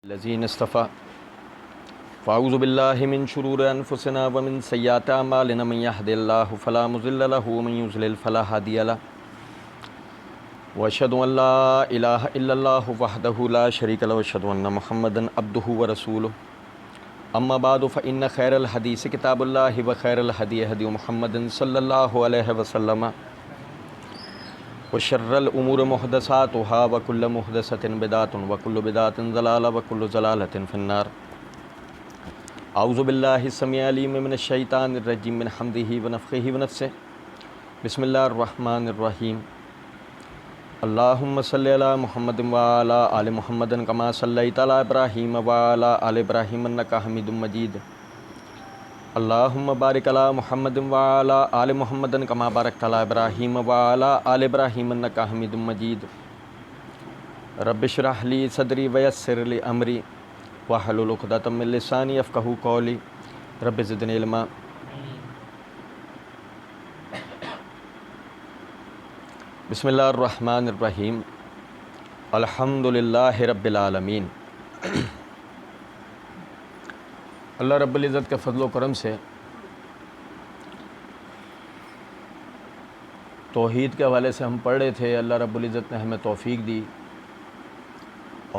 الذين اصطفى فأعوذ بالله من شرور أنفسنا ومن سيئات أعمالنا من يهد الله فلا مضل له ومن يضلل فلا هادي له وأشهد أن لا إله إلا الله وحده لا شريك له وأشهد أن محمدا عبده ورسوله أما بعد فإن خير الحديث كتاب الله وخير الهدي هدي محمد صلى الله عليه وسلم وشر الأمور محدثاتها وكل محدثة بدعة وكل بدعة ضلالة وكل ضلالة في النار. أعوذ بالله السميع العليم من الشيطان الرجيم من حمده ونفخه ونفثه. بسم الله الرحمن الرحيم. اللهم صل على محمد وعلى آل محمد كما صليت على إبراهيم وعلى آل إبراهيم إنك حميد مجيد. اللهم بارك على محمد وعلى آل محمد كما باركت على إبراهيم وعلى آل إبراهيم إنك حميد مجيد. رب اشرح لي صدري ويسر لي أمري واحلل عقدة من لساني يفقهوا قولي. رب زدني علما. بسم اللہ الرحمن الرحیم. الحمد للہ رب العالمین. اللہ رب العزت کے فضل و کرم سے توحید کے حوالے سے ہم پڑھ رہے تھے. اللہ رب العزت نے ہمیں توفیق دی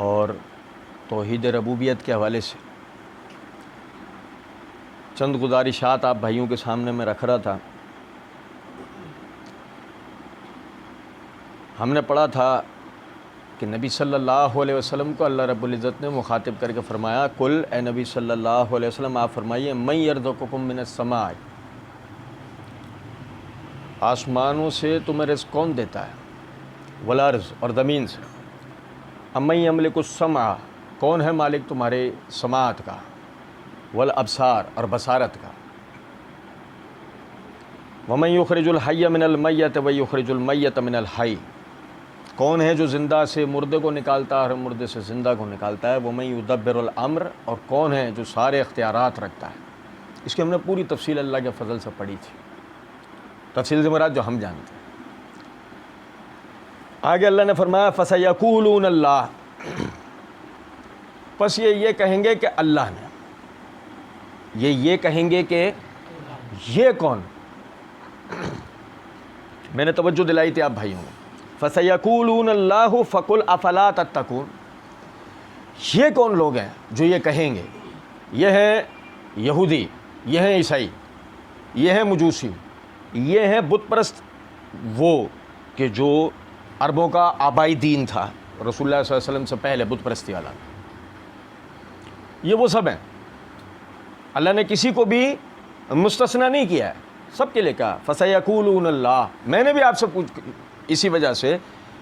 اور توحید ربوبیت کے حوالے سے چند گزارشات آپ بھائیوں کے سامنے میں رکھ رہا تھا. ہم نے پڑھا تھا کہ نبی صلی اللہ علیہ وسلم کو اللہ رب العزت نے مخاطب کر کے فرمایا کل اے نبی صلی اللہ علیہ وسلم آپ فرمائیے من یرزقکم من السماء، آسمانوں سے تمہیں رزق کون دیتا ہے، والارض اور زمین سے، امن یملک السمع کون ہے مالک تمہارے سماعت کا، والابصار اور بصارت کا، ومن یخرج الحی من المیت ویخرج المیت من الحی کون ہے جو زندہ سے مردے کو نکالتا ہے اور مردے سے زندہ کو نکالتا ہے، وَمَن يُدَبِّرُ الْأَمْرَ اور کون ہے جو سارے اختیارات رکھتا ہے. اس کی ہم نے پوری تفصیل اللہ کے فضل سے پڑھی تھی. تفصیل سے مراد جو ہم جانتے ہیں. آگے اللہ نے فرمایا فَسَيَقُولُونَ اللَّهُ، پس یہ کہیں گے کہ اللہ نے، یہ کہیں گے کہ یہ کون. میں نے توجہ دلائی تھی آپ بھائیوں کو. فَسَيَقُولُونَ اللَّهُ فَقُلْ أَفَلَا تَتَّقُونَ، یہ کون لوگ ہیں جو یہ کہیں گے. یہ ہیں یہودی، یہ ہیں عیسائی، یہ ہیں مجوسی، یہ ہیں بت پرست، وہ کہ جو عربوں کا آبائی دین تھا رسول اللہ صلی اللہ علیہ وسلم سے پہلے، بت پرستی والا. یہ وہ سب ہیں. اللہ نے کسی کو بھی مستثنیٰ نہیں کیا ہے، سب کے لئے کہا فَسَيَقُولُونَ اللَّهُ. میں نے بھی آپ سے اسی وجہ سے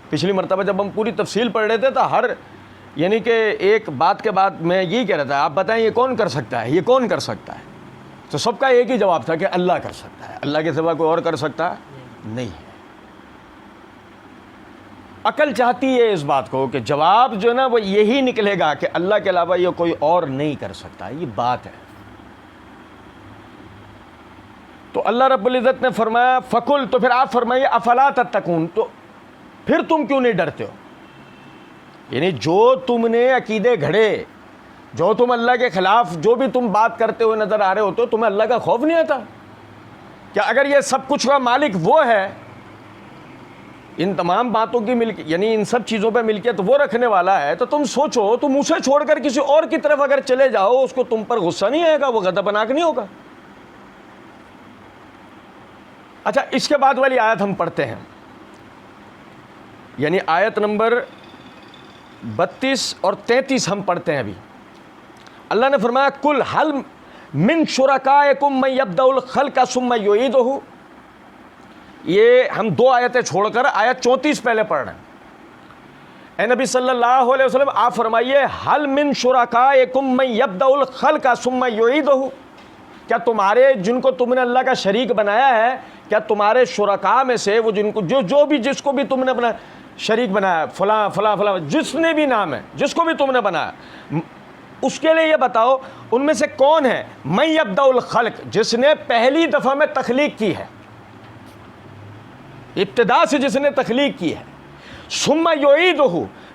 پچھلی مرتبہ جب ہم پوری تفصیل پڑھ رہے تھے تو ہر یعنی کہ ایک بات کے بعد میں یہی کہہ رہا تھا آپ بتائیں یہ کون کر سکتا ہے، یہ کون کر سکتا ہے. تو سب کا ایک ہی جواب تھا کہ اللہ کر سکتا ہے. اللہ کے سوا کوئی اور کر سکتا نہیں ہے. عقل چاہتی ہے اس بات کو کہ جواب جو ہے نا وہ یہی نکلے گا کہ اللہ کے علاوہ یہ کوئی اور نہیں کر سکتا. یہ بات ہے. تو اللہ رب العزت نے فرمایا فَقُلْ، تو پھر آپ فرمائیے افلا تتقون، تو پھر تم کیوں نہیں ڈرتے ہو. یعنی جو تم نے عقیدے گھڑے، جو تم اللہ کے خلاف جو بھی تم بات کرتے ہوئے نظر آ رہے ہوتے ہو، تمہیں اللہ کا خوف نہیں آتا کہ اگر یہ سب کچھ کا مالک وہ ہے، ان تمام باتوں کی ملک یعنی ان سب چیزوں پہ ملکیت وہ رکھنے والا ہے، تو تم سوچو تم اسے چھوڑ کر کسی اور کی طرف اگر چلے جاؤ اس کو تم پر غصہ نہیں آئے گا، وہ غضبناک نہیں ہوگا. اچھا اس کے بعد والی آیت ہم پڑھتے ہیں، یعنی آیت نمبر 32 اور 33 ہم پڑھتے ہیں ابھی. اللہ نے فرمایا کل حل من شرکائکم من یبدأ الخلق ثم یعیدہ. یہ ہم دو آیتیں چھوڑ کر آیت 34 پہلے پڑھ رہے ہیں. اے نبی صلی اللہ علیہ وسلم آپ فرمائیے حل من شرکائکم من یبدأ الخلق ثم یعیدہ، کیا تمہارے جن کو تم نے اللہ کا شریک بنایا ہے، کیا تمہارے شرکاء میں سے وہ جن کو جو بھی جس کو بھی تم نے اپنا شریک بنایا، فلاں فلاں فلاں جس نے بھی نام ہے، جس کو بھی تم نے بنایا، اس کے لیے یہ بتاؤ ان میں سے کون ہے من یبدأ الخلق، جس نے پہلی دفعہ میں تخلیق کی ہے، ابتدا سے جس نے تخلیق کی ہے، ثم یعیدہ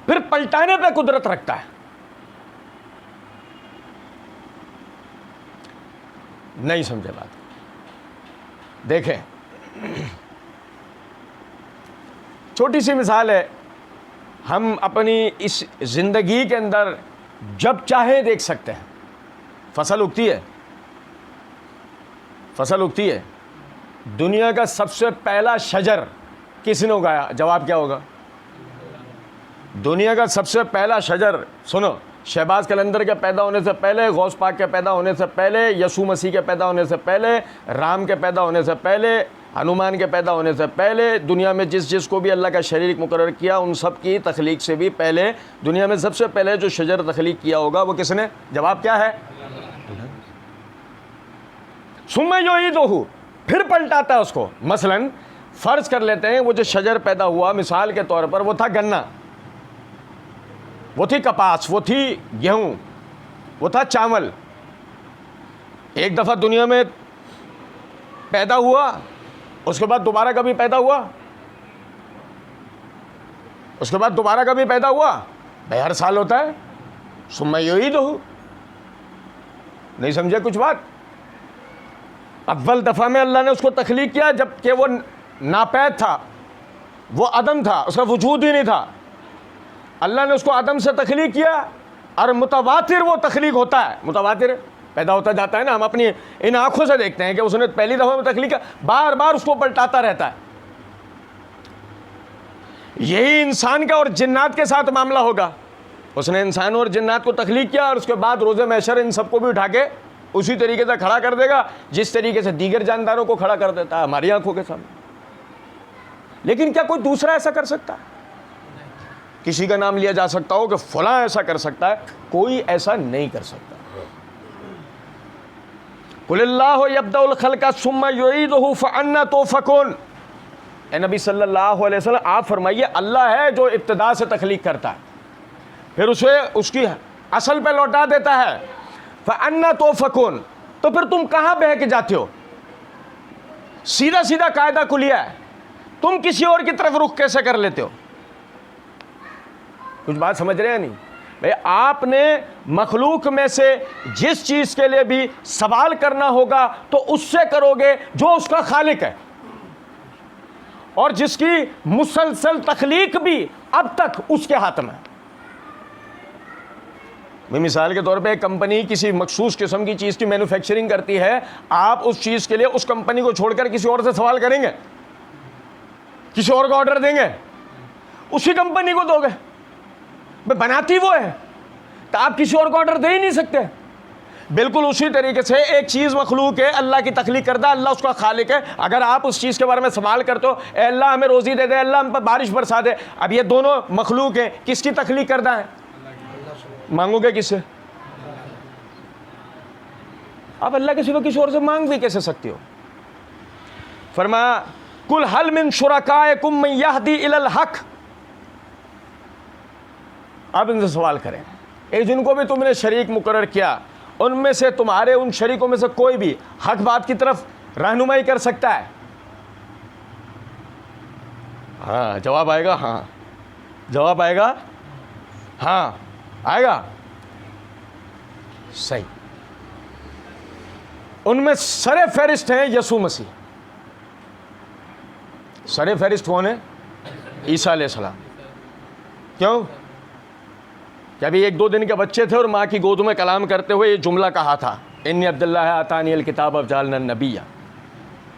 پھر پلٹانے پہ قدرت رکھتا ہے. نہیں سمجھے بات. دیکھیں چھوٹی سی مثال ہے, ہم اپنی اس زندگی کے اندر جب چاہے دیکھ سکتے ہیں فصل اگتی ہے, فصل اگتی ہے. دنیا کا سب سے پہلا شجر کس نے اگایا؟ جواب کیا ہوگا؟ دنیا کا سب سے پہلا شجر, سنو, شہباز قلندر کے پیدا ہونے سے پہلے, غوث پاک کے پیدا ہونے سے پہلے, یسوع مسیح کے پیدا ہونے سے پہلے, رام کے پیدا ہونے سے پہلے, ہنومان کے پیدا ہونے سے پہلے, دنیا میں جس کو بھی اللہ کا شریک مقرر کیا ان سب کی تخلیق سے بھی پہلے, دنیا میں سب سے پہلے جو شجر تخلیق کیا ہوگا وہ کس نے؟ جواب کیا ہے؟ ثم یعیدہ, پھر پلٹاتا ہے اس کو. مثلا فرض کر لیتے ہیں وہ جو شجر پیدا ہوا مثال کے طور پر وہ تھا گنا, وہ تھی کپاس, وہ تھی گیہوں, وہ تھا چاول. ایک دفعہ دنیا میں پیدا ہوا, اس کے بعد دوبارہ کبھی پیدا ہوا؟ اس کے بعد دوبارہ کبھی پیدا ہوا؟ بھائی ہر سال ہوتا ہے. ثم یعیدہ, نہیں سمجھے کچھ بات؟ اول دفعہ میں اللہ نے اس کو تخلیق کیا جب کہ وہ ناپید تھا, وہ عدم تھا, اس کا وجود ہی نہیں تھا. اللہ نے اس کو عدم سے تخلیق کیا, اور متواتر وہ تخلیق ہوتا ہے, متواتر پیدا ہوتا جاتا ہے نا, ہم اپنی ان آنکھوں سے دیکھتے ہیں کہ اس نے پہلی دفعہ میں تخلیق کیا, بار بار اس کو پلٹاتا رہتا ہے. یہی انسان کا اور جنات کے ساتھ معاملہ ہوگا. اس نے انسانوں اور جنات کو تخلیق کیا اور اس کے بعد روز محشر ان سب کو بھی اٹھا کے اسی طریقے سے کھڑا کر دے گا جس طریقے سے دیگر جانداروں کو کھڑا کر دیتا ہے ہماری آنکھوں کے سامنے. لیکن کیا کوئی دوسرا ایسا کر سکتا ہے؟ کسی کا نام لیا جا سکتا ہو کہ فلاں ایسا کر سکتا ہے؟ کوئی ایسا نہیں کر سکتا. قل اللہ یبدأ الخلق ثم یعیدہ فأنی تؤفکون. اے نبی صلی اللہ علیہ وسلم آپ فرمائیے اللہ ہے جو ابتدا سے تخلیق کرتا ہے پھر اسے اس کی اصل پہ لوٹا دیتا ہے. فأنی تؤفکون, تو پھر تم کہاں بہہ کے جاتے ہو؟ سیدھا سیدھا قاعدہ کلیہ ہے, تم کسی اور کی طرف رخ کیسے کر لیتے ہو؟ کچھ بات سمجھ رہے ہیں نہیں بھئی؟ آپ نے مخلوق میں سے جس چیز کے لیے بھی سوال کرنا ہوگا تو اس سے کرو گے جو اس کا خالق ہے, اور جس کی مسلسل تخلیق بھی اب تک اس کے ہاتھ میں. مثال کے طور پہ ایک کمپنی کسی مخصوص قسم کی چیز کی مینوفیکچرنگ کرتی ہے, آپ اس چیز کے لیے اس کمپنی کو چھوڑ کر کسی اور سے سوال کریں گے؟ کسی اور کو آرڈر دیں گے؟ اسی کمپنی کو دو گے, بناتی وہ ہے, تو آپ کسی اور کو آرڈر دے ہی نہیں سکتے. بالکل اسی طریقے سے ایک چیز مخلوق ہے, اللہ کی تخلیق کردہ, اللہ اس کا خالق ہے. اگر آپ اس چیز کے بارے میں سوال کرتے ہو اے اللہ ہمیں روزی دے دے, اللہ ہم پر بارش برسا دے, اب یہ دونوں مخلوق ہیں, کس کی تخلیق کردہ ہے؟ مانگو گے کس سے؟ آپ اللہ کے سوا کسی اور سے مانگ بھی کیسے سکتے ہو؟ فرمایا قل هل من شرکائکم من یہدی الی الحق. آپ ان سے سوال کریں جن کو بھی تم نے شریک مقرر کیا ان میں سے تمہارے ان شریکوں میں سے کوئی بھی حق بات کی طرف رہنمائی کر سکتا ہے؟ ہاں جواب آئے گا, ہاں جواب آئے گا, ہاں آئے گا. صحیح. ان میں سر فہرست ہیں یسوع مسیح. سر فہرست کون ہے؟ عیسیٰ علیہ السلام. کیوں کہ ابھی 1-2 دن کے بچے تھے اور ماں کی گود میں کلام کرتے ہوئے یہ جملہ کہا تھا, انی عبداللہ آتانی الکتاب وجعلنی نبیا,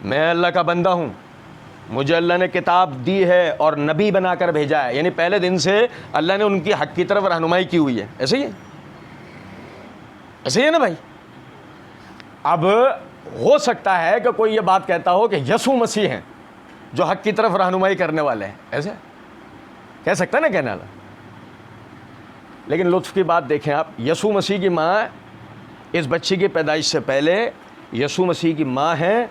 میں اللہ کا بندہ ہوں, مجھے اللہ نے کتاب دی ہے اور نبی بنا کر بھیجا ہے. یعنی پہلے دن سے اللہ نے ان کی حق کی طرف رہنمائی کی ہوئی ہے. ایسے ہی ہے, ایسے ہی ہے نا بھائی. اب ہو سکتا ہے کہ کوئی یہ بات کہتا ہو کہ یسوع مسیح ہیں جو حق کی طرف رہنمائی کرنے والے ہیں, ایسے کہہ سکتا نا کہنے والا. لیکن لطف کی بات دیکھیں آپ, یسوع مسیح کی ماں اس بچی کی پیدائش سے پہلے یسوع مسیح کی ماں ہیں.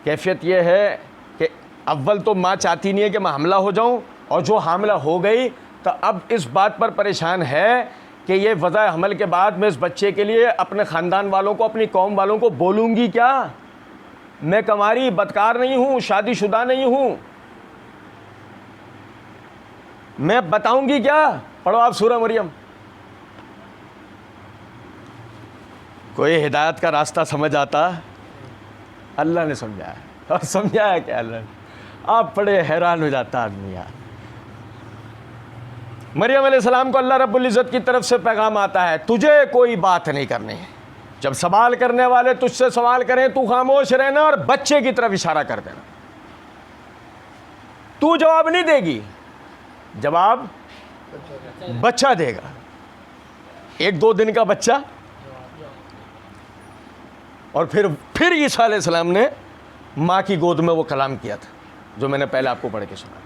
کیفیت یہ ہے کہ اول تو ماں چاہتی نہیں ہے کہ میں حاملہ ہو جاؤں, اور جو حاملہ ہو گئی تو اب اس بات پر پریشان ہے کہ یہ وضع حمل کے بعد میں اس بچے کے لیے اپنے خاندان والوں کو, اپنی قوم والوں کو بولوں گی کیا؟ میں کنواری بدکار نہیں ہوں, شادی شدہ نہیں ہوں, میں بتاؤں گی کیا؟ پڑھو آپ سورہ مریم. کوئی ہدایت کا راستہ سمجھ آتا؟ اللہ نے سمجھایا، اور سمجھایا کہ اللہ نے، آپ بڑے حیران ہو جاتا آدمی یار۔ مریم علیہ السلام کو اللہ رب العزت کی طرف سے پیغام آتا ہے، تجھے کوئی بات نہیں کرنی ہے، جب سوال کرنے والے تجھ سے سوال کریں تو خاموش رہنا اور بچے کی طرف اشارہ کر دینا۔ تو جواب نہیں دے گی، جواب بچہ دے گا، 1-2 دن کا بچہ۔ اور پھر عیسیٰ علیہ السلام نے ماں کی گود میں وہ کلام کیا تھا جو میں نے پہلے آپ کو پڑھ کے سنا۔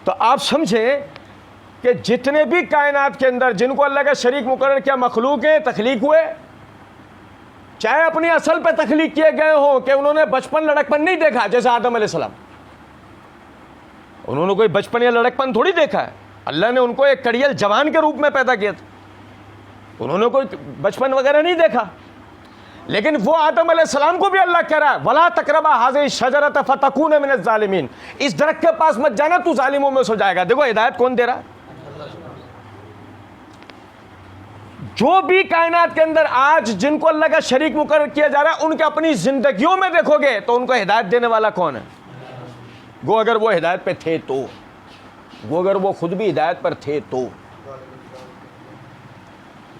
تو آپ سمجھیں کہ جتنے بھی کائنات کے اندر جن کو اللہ کا شریک مقرر کیا مخلوق ہیں، تخلیق ہوئے، چاہے اپنی اصل پہ تخلیق کیے گئے ہوں کہ انہوں نے بچپن لڑکپن نہیں دیکھا، جیسے آدم علیہ السلام، انہوں نے کوئی بچپن یا لڑکپن تھوڑی دیکھا ہے، اللہ نے ان کو ایک کڑیل جوان کے روپ میں پیدا کیا تھا، انہوں نے کوئی بچپن وغیرہ نہیں دیکھا۔ لیکن وہ آدم علیہ السلام کو بھی اللہ کہہ رہا ہے وَلَا تَقْرَبَا هَٰذِهِ الشَّجَرَةَ فَتَكُونَ مِنَ الظَّالِمِينَ، اس درخت کے پاس مت جانا، تو ظالموں میں سے ہو جائے گا۔ دیکھو ہدایت کون دے رہا ہے؟ جو بھی کائنات کے اندر آج جن کو اللہ کا شریک مقرر کیا جا رہا ہے، ان کے اپنی زندگیوں میں دیکھو گے تو ان کو ہدایت دینے والا کون ہے؟ گو اگر وہ ہدایت پہ تھے تو، وہ اگر وہ خود بھی ہدایت پر تھے تو۔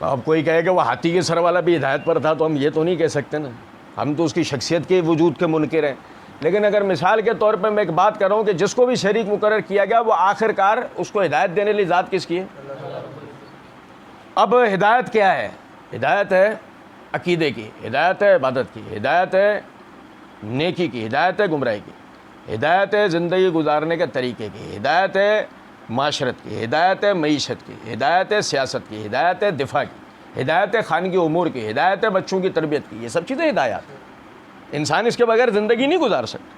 اب کوئی کہے کہ وہ ہاتھی کے سر والا بھی ہدایت پر تھا تو ہم یہ تو نہیں کہہ سکتے نا، ہم تو اس کی شخصیت کے وجود کے منکر ہیں۔ لیکن اگر مثال کے طور پہ میں ایک بات کر رہا ہوں کہ جس کو بھی شریک مقرر کیا گیا وہ آخر کار اس کو ہدایت دینے والی ذات کس کی ہے؟ اب ہدایت کیا ہے؟ ہدایت ہے عقیدے کی، ہدایت ہے عبادت کی، ہدایت ہے نیکی کی، ہدایت ہے گمراہی کی، ہدایت ہے زندگی گزارنے کے طریقے کی، ہدایت ہے معاشرت کی، ہدایت ہے معیشت کی، ہدایت ہے سیاست کی، ہدایت ہے دفاع کی، ہدایت ہے خانگی امور کی، ہدایت ہے بچوں کی تربیت کی، یہ سب چیزیں ہدایات ہیں۔ انسان اس کے بغیر زندگی نہیں گزار سکتا۔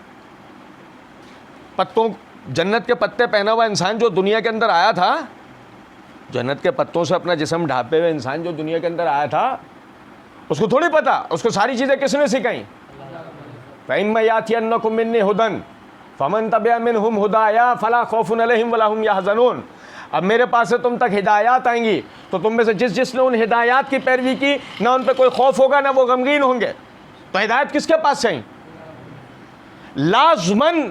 پتوں، جنت کے پتے پہنا ہوا انسان جو دنیا کے اندر آیا تھا، جنت کے پتوں سے اپنا جسم ڈھانپے ہوئے انسان جو دنیا کے اندر آیا تھا، اس کو تھوڑی پتا، اس کو ساری چیزیں کس نے سکھائیں؟ فَإِمَّا يَأْتِيَنَّكُم مِّنِّي هُدًى فَمَن تَبِعَ مِنْهُمْ هُدَايَا فَلَا خَوْفٌ عَلَيْهِمْ وَلَا هُمْ يَحْزَنُونَ۔ اب میرے پاس سے تم تک ہدایات آئیں گی تو تم میں سے جس نے ان ہدایات کی پیروی کی، نہ ان پہ کوئی خوف ہوگا نہ وہ غمگین ہوں گے۔ تو ہدایت کس کے پاس سے آئیں؟ لازماً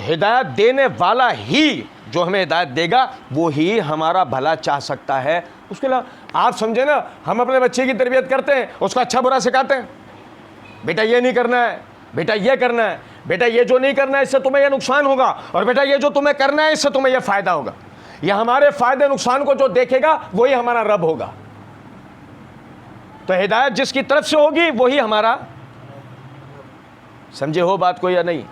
ہدایت دینے والا ہی جو ہمیں ہدایت دے گا وہی ہمارا بھلا چاہ سکتا ہے۔ اس کے علاوہ آپ سمجھے نا، ہم اپنے بچے کی تربیت کرتے ہیں، اس کو اچھا برا سکھاتے ہیں، بیٹا یہ نہیں کرنا ہے، بیٹا یہ کرنا ہے، بیٹا یہ جو نہیں کرنا ہے اس سے تمہیں یہ نقصان ہوگا، اور بیٹا یہ جو تمہیں کرنا ہے اس سے تمہیں یہ فائدہ ہوگا۔ یہ ہمارے فائدے نقصان کو جو دیکھے گا وہی ہمارا رب ہوگا۔ تو ہدایت جس کی طرف سے ہوگی وہی ہمارا، سمجھے ہو بات کو یا نہیں؟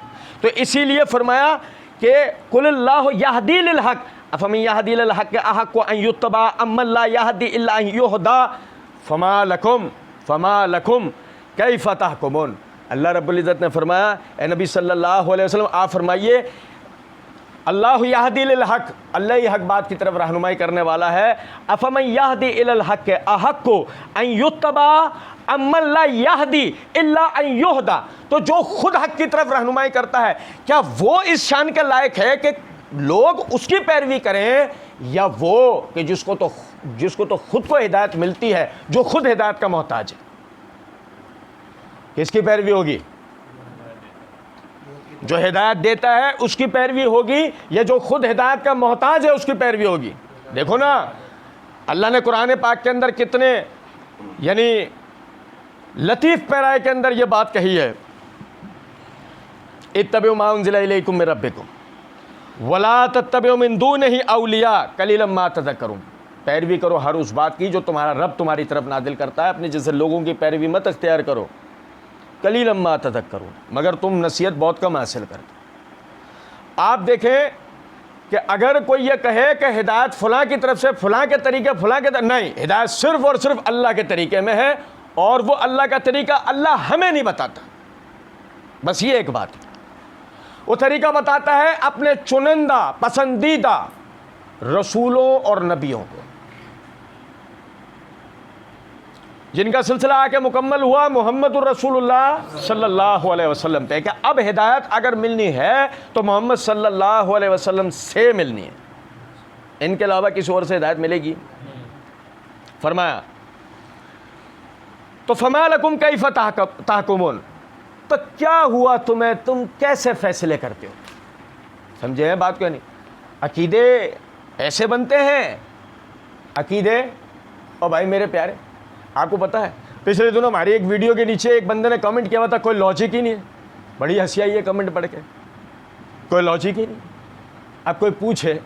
تو اسی لیے فرمایا کہ قل اللہ یہدی للحق افمن یہدی للحق احق ان یتبع امن لا یہدی الا ان یہدی فما لکم کیف تحکمون۔ اللہ رب العزت نے فرمایا اے نبی صلی اللہ علیہ وسلم آپ فرمائیے اللہ یہدی للحق، اللہ ہی حق بات کی طرف رہنمائی کرنے والا ہے۔ افمن یہدی الی الحق احق ان یتبع امن لا یہدی الا ان یہدی، تو جو خود حق کی طرف رہنمائی کرتا ہے کیا وہ اس شان کے لائق ہے کہ لوگ اس کی پیروی کریں، یا وہ کہ جس کو تو خود کو ہدایت ملتی ہے، جو خود ہدایت کا محتاج ہے؟ کس کی پیروی ہوگی؟ جو ہدایت دیتا ہے اس کی پیروی ہوگی، یا جو خود ہدایت کا محتاج ہے اس کی پیروی ہوگی؟ دیکھو نا، اللہ نے قرآن پاک کے اندر کتنے یعنی لطیف پیرائے کے اندر یہ بات کہی ہے، اتبعوا ما انزل الیکم من ربکم ولا تتبعوا من دونہ اولیاء قلیلا ما تذکرون۔ پیروی کرو ہر اس بات کی جو تمہارا رب تمہاری طرف نازل کرتا ہے، اپنے جیسے لوگوں کی پیروی مت اختیار کرو۔ قلیلا ما تذکرون، مگر تم نصیحت بہت کم حاصل کرتے۔ آپ دیکھیں کہ اگر کوئی یہ کہے کہ ہدایت فلاں کی طرف سے، فلاں کے طریقے، فلاں کے نہیں، ہدایت صرف اور صرف اللہ کے طریقے میں ہے، اور وہ اللہ کا طریقہ اللہ ہمیں نہیں بتاتا۔ بس یہ ایک بات ہے، وہ طریقہ بتاتا ہے اپنے چنندہ پسندیدہ رسولوں اور نبیوں کو، جن کا سلسلہ آ کے مکمل ہوا محمد الرسول اللہ صلی اللہ علیہ وسلم پہ، کہ اب ہدایت اگر ملنی ہے تو محمد صلی اللہ علیہ وسلم سے ملنی ہے، ان کے علاوہ کسی اور سے ہدایت ملے گی؟ فرمایا تو فما لکم کیف تحکمون، تو کیا ہوا تمہیں، تم کیسے فیصلے کرتے ہو؟ سمجھے ہیں بات کو نہیں؟ عقیدے ایسے بنتے ہیں، عقیدے۔ اور بھائی میرے پیارے، آپ کو پتہ ہے پچھلے دنوں ہماری ایک ویڈیو کے نیچے ایک بندے نے کمنٹ کیا ہوا تھا، کوئی لاجک ہی نہیں ہے۔ بڑی ہنسی آئی ہے کمنٹ پڑھ کے، کوئی لاجک ہی نہیں۔ اب کوئی پوچھے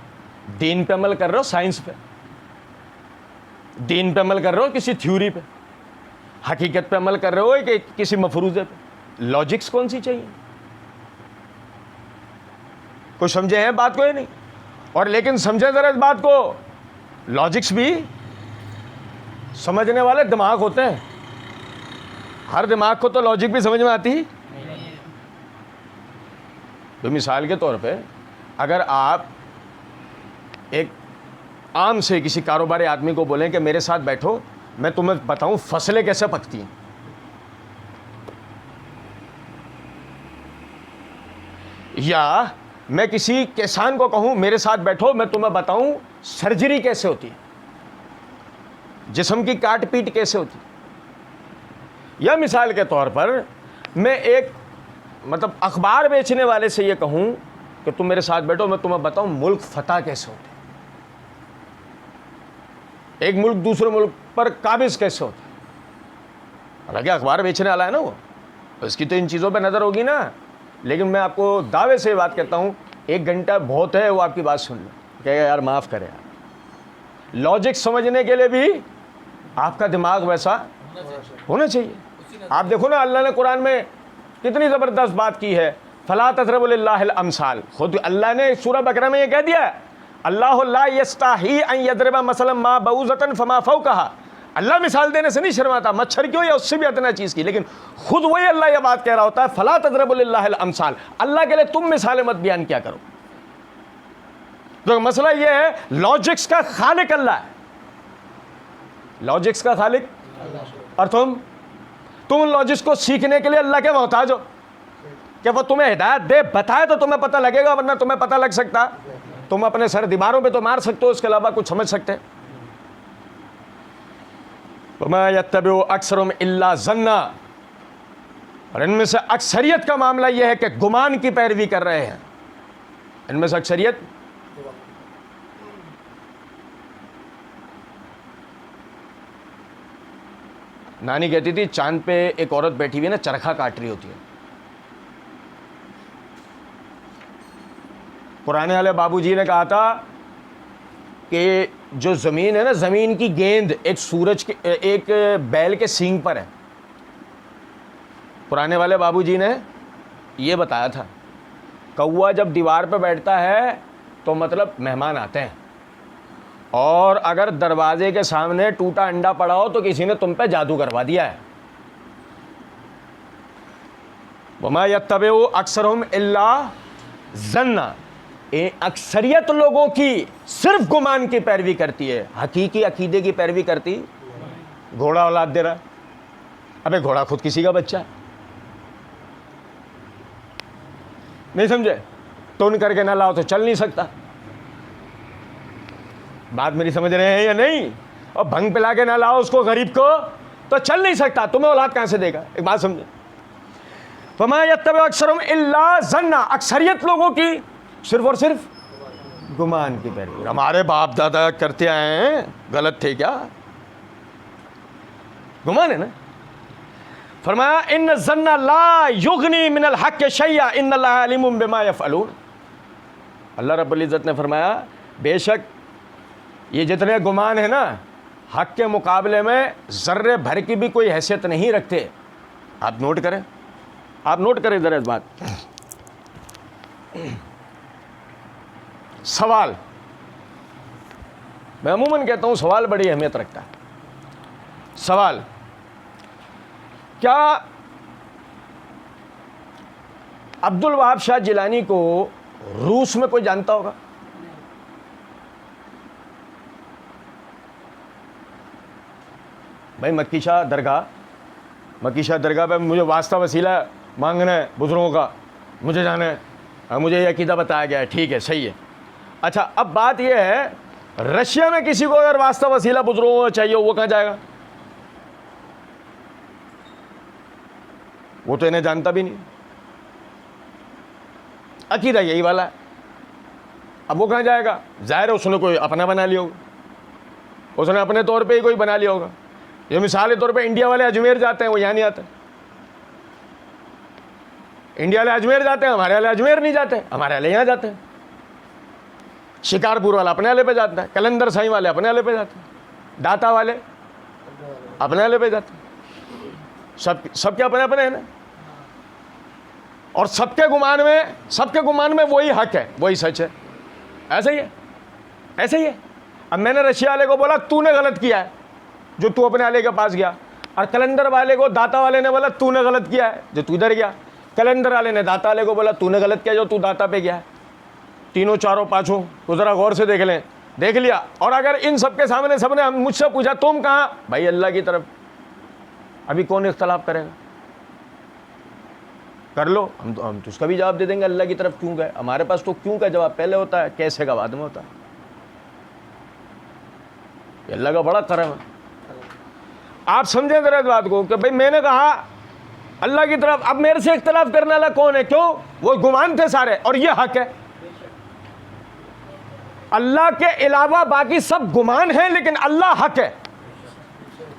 دین پہ عمل کر رہے ہو سائنس پہ، دین پہ عمل کر رہے ہو کسی تھیوری پہ، حقیقت پہ عمل کر رہے ہو کہ کسی مفروضے پہ، لاجکس کون سی چاہیے؟ کوئی سمجھے ہیں بات کو یا نہیں؟ اور لیکن سمجھے ذرا اس بات کو، لاجکس بھی سمجھنے والے دماغ ہوتے ہیں، ہر دماغ کو تو لاجک بھی سمجھ میں آتی ہی۔ تو مثال کے طور پہ اگر آپ ایک عام سے کسی کاروباری آدمی کو بولیں کہ میرے ساتھ بیٹھو میں تمہیں بتاؤں فصلیں کیسے پکتی ہیں، یا میں کسی کسان کو کہوں میرے ساتھ بیٹھو میں تمہیں بتاؤں سرجری کیسے ہوتی ہے، جسم کی کاٹ پیٹ کیسے ہوتی ہے، یا مثال کے طور پر میں ایک اخبار بیچنے والے سے یہ کہوں کہ تم میرے ساتھ بیٹھو میں تمہیں بتاؤں ملک فتح کیسے ہوتے ہیں، ایک ملک دوسرے ملک پر قابض کیسے ہوتا ہے۔ حالانکہ اخبار بیچنے والا ہے نا وہ، اس کی تو ان چیزوں پہ نظر ہوگی نا، لیکن میں آپ کو دعوے سے بات کہتا ہوں 1 گھنٹہ بہت ہے وہ آپ کی بات سن لیں، کہے گا یار معاف کرے یار، لاجک سمجھنے کے لیے بھی آپ کا دماغ ویسا ہونا چاہیے۔ آپ دیکھو نا اللہ نے قرآن میں کتنی زبردست بات کی ہے، فلا تضربوا للہ الامثال، خود اللہ نے سورہ بقرہ میں یہ کہہ دیا ہے، اللہ لا یستحی ان یضرب مثلا ما بعوضۃ فما فوقها، اللہ مثال دینے سے نہیں شرماتا، مچھر کی ہو یا اس سے بھی ادنا چیز کی، لیکن خود وہی اللہ یہ بات کہہ رہا ہوتا ہے فلا تضربوا للہ الامثال، اللہ کے لیے تم مثالیں مت بیان کیا کرو۔ تو مسئلہ یہ ہے لاجکس کا خالق اللہ ہے، لاجکس کا خالق، اور تم لاجکس کو سیکھنے کے لیے اللہ کے محتاج ہو کہ وہ تمہیں ہدایت دے، بتائے تو تمہیں پتہ لگے گا، ورنہ تمہیں پتہ لگ سکتا تم اپنے سر دیواروں پہ تو مار سکتے ہو، اس کے علاوہ کچھ سمجھ سکتے۔ وَمَا يَتَّبِعُ أَكْثَرُهُمْ إِلَّا ظَنًّا، اور ان میں سے اکثریت کا معاملہ یہ ہے کہ گمان کی پیروی کر رہے ہیں، ان میں سے اکثریت نانی کہتی تھی چاند پہ ایک عورت بیٹھی ہوئی ہے نا چرخا کاٹ رہی ہوتی ہے، پرانے والے بابو جی نے کہا تھا کہ جو زمین ہے نا، زمین کی گیند ایک سورج کے ایک بیل کے سینگ پر ہے، پرانے والے بابو جی نے یہ بتایا تھا، کوا جب دیوار پہ بیٹھتا ہے تو مطلب مہمان آتے ہیں، اور اگر دروازے کے سامنے ٹوٹا انڈا پڑا ہو تو کسی نے تم پہ جادو کروا دیا ہے۔ وَمَا يَتَّبِعُ أَكْثَرُهُمْ إِلَّا ظَنًّا، اکثریت لوگوں کی صرف گمان کی پیروی کرتی ہے، حقیقی عقیدے کی پیروی کرتی۔ گھوڑا اولاد دے رہا، ابے گھوڑا خود کسی کا بچہ ہے، نہیں سمجھے، تن کر کے نہ لاؤ تو چل نہیں سکتا، بات میری سمجھ رہے ہیں یا نہیں؟ اور بھنگ پلا کے نہ لاؤ اس کو غریب کو تو چل نہیں سکتا، تمہیں اولاد کہاں سے دے گا؟ ایک بات سمجھے، فَمَا يَتَّبِعُ أَكْثَرُهُمْ إِلَّا ظَنًّا، اکثریت لوگوں کی صرف اور صرف گمان کی پیروی۔ ہمارے باپ دادا کرتے آئے ہیں، غلط تھے کیا؟ گمان ہے نا۔ فرمایا ان الظن لا یغنی من الحق شیئا ان اللہ علیم بما یفعلون، اللہ رب العزت نے فرمایا بے شک یہ جتنے گمان ہیں نا حق کے مقابلے میں ذرے بھر کی بھی کوئی حیثیت نہیں رکھتے۔ آپ نوٹ کریں، آپ نوٹ کریں ذرا اس بات۔ سوال، میں عموماً کہتا ہوں سوال بڑی اہمیت رکھتا ہے۔ سوال، کیا عبد الوہاب شاہ جیلانی کو روس میں کوئی جانتا ہوگا؟ بھائی مکی شاہ درگاہ پہ مجھے واسطہ وسیلہ مانگنا ہے بزرگوں کا، مجھے جانا ہے، مجھے یہ عقیدہ بتایا گیا ہے، ٹھیک ہے صحیح ہے۔ اچھا اب بات یہ ہے رشیا میں کسی کو اگر واسطہ وسیلہ بزرگوں کو چاہیے وہ کہاں جائے گا؟ وہ تو انہیں جانتا بھی نہیں. عقیدہ یہی والا ہے. اب وہ کہاں جائے گا؟ ظاہر ہے اس نے کوئی اپنا بنا لیا ہوگا, اس نے اپنے طور پہ ہی کوئی بنا لیا ہوگا. یہ مثال کے طور پہ انڈیا والے اجمیر جاتے ہیں, وہ یہاں نہیں آتے. انڈیا والے اجمیر جاتے ہیں, ہمارے والے اجمیر نہیں جاتے, ہمارے والے یہاں جاتے ہیں. شکارپور والا اپنے والے پہ جاتا ہے, کلندر سائی والے اپنے والے پہ جاتے ہیں, داتا والے اپنے والے پہ جاتے ہیں. سب کے اپنے اپنے ہیں نا, اور سب کے گمان میں وہی حق ہے, وہی سچ ہے. ایسا ہی ہے, ایسا ہی ہے. اب میں نے رشیا والے کو بولا تو نے غلط کیا ہے جو تو اپنے والے کے پاس گیا, اور کلندر والے کو داتا والے نے بولا تو نے غلط کیا ہے جو تو ادھر گیا. کلندر والے نے داتا والے کو بولا تو نے غلط کیا جو تو داتا پہ گیا ہے. تینوں چاروں پانچوں کو ذرا غور سے دیکھ لیں, دیکھ لیا. اور اگر ان سب کے سامنے سب نے مجھ سے پوچھا تم کہاں, بھائی اللہ کی طرف. ابھی کون اختلاف کرے گا؟ کر لو, ہم تو اس کا بھی جواب دے دیں گے اللہ کی طرف کیوں گئے. ہمارے پاس تو کیوں کا جواب پہلے ہوتا ہے, کیسے کا بعد میں ہوتا ہے. یہ اللہ کا بڑا کرم ہے. آپ سمجھیں ذرا اس بات کو کہ بھائی میں نے کہا اللہ کی طرف, اب میرے سے اختلاف کرنے والا کون ہے؟ کیوں؟ وہ گمان تھے سارے, اور یہ حق ہے. اللہ کے علاوہ باقی سب گمان ہیں, لیکن اللہ حق ہے.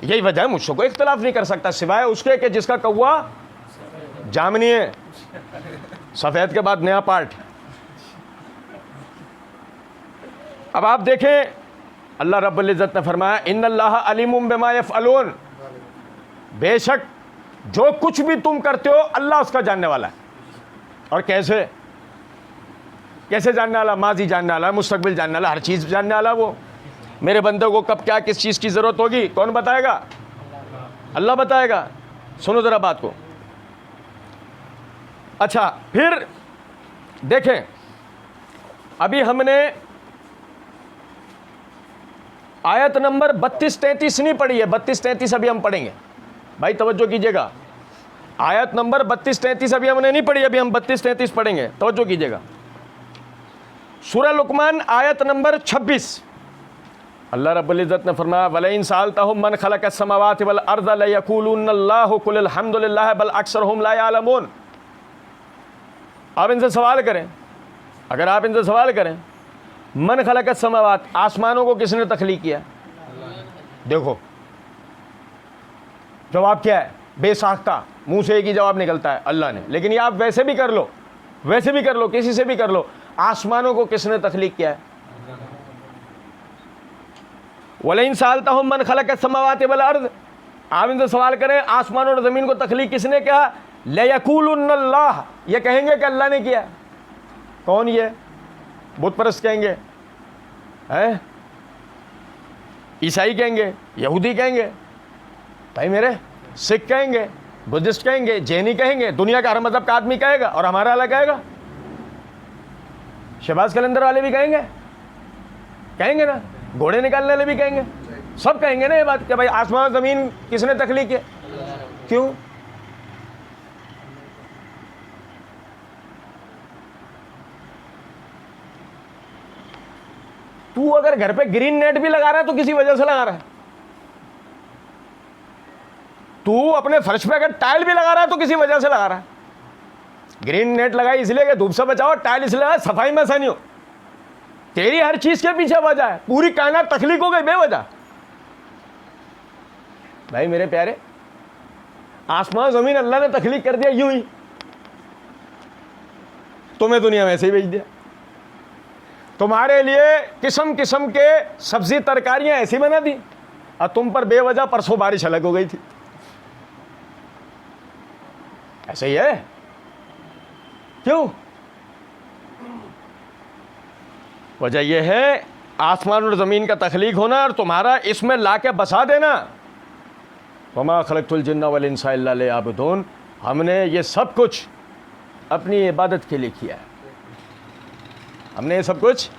یہی وجہ ہے مجھ سے کوئی اختلاف نہیں کر سکتا سوائے اس کے کہ جس کا کوا جامنی ہے, سفید کے بعد نیا پارٹ. اب آپ دیکھیں اللہ رب العزت نے فرمایا ان اللہ علیم بما یفعلون, بے شک جو کچھ بھی تم کرتے ہو اللہ اس کا جاننے والا ہے. اور کیسے جاننے والا؟ ماضی جاننے والا, مستقبل جاننے والا, ہر چیز جاننے والا. وہ میرے بندے کو کب کیا کس چیز کی ضرورت ہوگی کون بتائے گا؟ اللہ بتائے گا. سنو ذرا بات کو. اچھا پھر دیکھیں, ابھی ہم نے آیت نمبر 32-33 نہیں پڑھی ہے, 32-33 ابھی ہم پڑھیں گے. بھائی توجہ کیجئے گا, آیت نمبر 32-33 ابھی ہم نے نہیں پڑھی, ابھی ہم 32-33 پڑھیں گے, توجہ کیجئے گا. سورہ لقمان آیت نمبر 26, اللہ رب العزت نے فرمایا وَلَئِن سَأَلْتَهُم مَّنْ خَلَقَ السَّمَاوَاتِ وَالْأَرْضَ لَيَقُولُنَّ اللَّهُ قُلِ الْحَمْدُ لِلَّهِ بَلْ أَكْثَرُهُمْ لَا يَعْلَمُونَ. آپ ان سے سوال کریں, اگر آپ ان سے سوال کریں من خلق السماوات, آسمانوں کو کس نے تخلیق کیا؟ دیکھو جواب کیا ہے, بے ساختہ, منہ سے ایک ہی جواب نکلتا ہے اللہ نے. لیکن یہ آپ ویسے بھی کر لو, کسی سے بھی کر لو, آسمانوں کو کس نے تخلیق کیا ہے؟ وَلَئِن سَأَلْتَهُم مَّنْ خَلَقَ السَّمَاوَاتِ وَالْأَرْضَ, آپ ان سے سوال کریں آسمان اور زمین کو تخلیق کس نے کیا؟ لَيَقُولُنَّ اللَّهُ, یہ کہیں گے کہ اللہ نے کیا. کون یہ؟ بت پرست کہیں گے, عیسائی کہیں گے, یہودی کہیں گے, بھائی میرے سکھ کہیں گے, بدھسٹ کہیں گے, جینی کہیں گے, دنیا کا ہر مذہب کا آدمی کہے گا, اور ہمارا الگ کہے گا. شہباز کلندر والے بھی کہیں گے نا, گھوڑے نکالنے والے بھی کہیں گے, سب کہیں گے نا یہ بات کہ بھائی آسمان زمین کس نے تخلیق کیا. کیوں؟ تو اگر گھر پہ گرین نیٹ بھی لگا رہا ہے تو کسی وجہ سے لگا رہا ہے. تو اپنے فرش پہ اگر ٹائل بھی لگا رہا ہے تو کسی وجہ سے لگا رہا ہے. گرین نیٹ لگائی اس لیے کہ دھوپ سے بچاؤ, ٹائل اس لیے لگا صفائی میں آسانی ہو. تیری ہر چیز کے پیچھے وجہ ہے, پوری کائنات تخلیق ہو گئی بے وجہ. بھائی میرے پیارے, آسمان زمین اللہ نے تخلیق کر دیا یوں ہی, تمہیں دنیا میں ایسے ہی بھیج دیا. تمہارے لیے قسم قسم کے سبزی ترکاریاں ایسی بنا دی, اور تم پر بے وجہ پرسوں بارش الگ ہو گئی تھی. ایسے ہی ہے. کیوں؟ وجہ یہ ہے آسمان اور زمین کا تخلیق ہونا اور تمہارا اس میں لا کے بسا دینا. وما خلقت الجن والانس الا لیعبدون, ہم نے یہ سب کچھ اپنی عبادت کے لیے کیا ہے. ہم نے یہ سب کچھ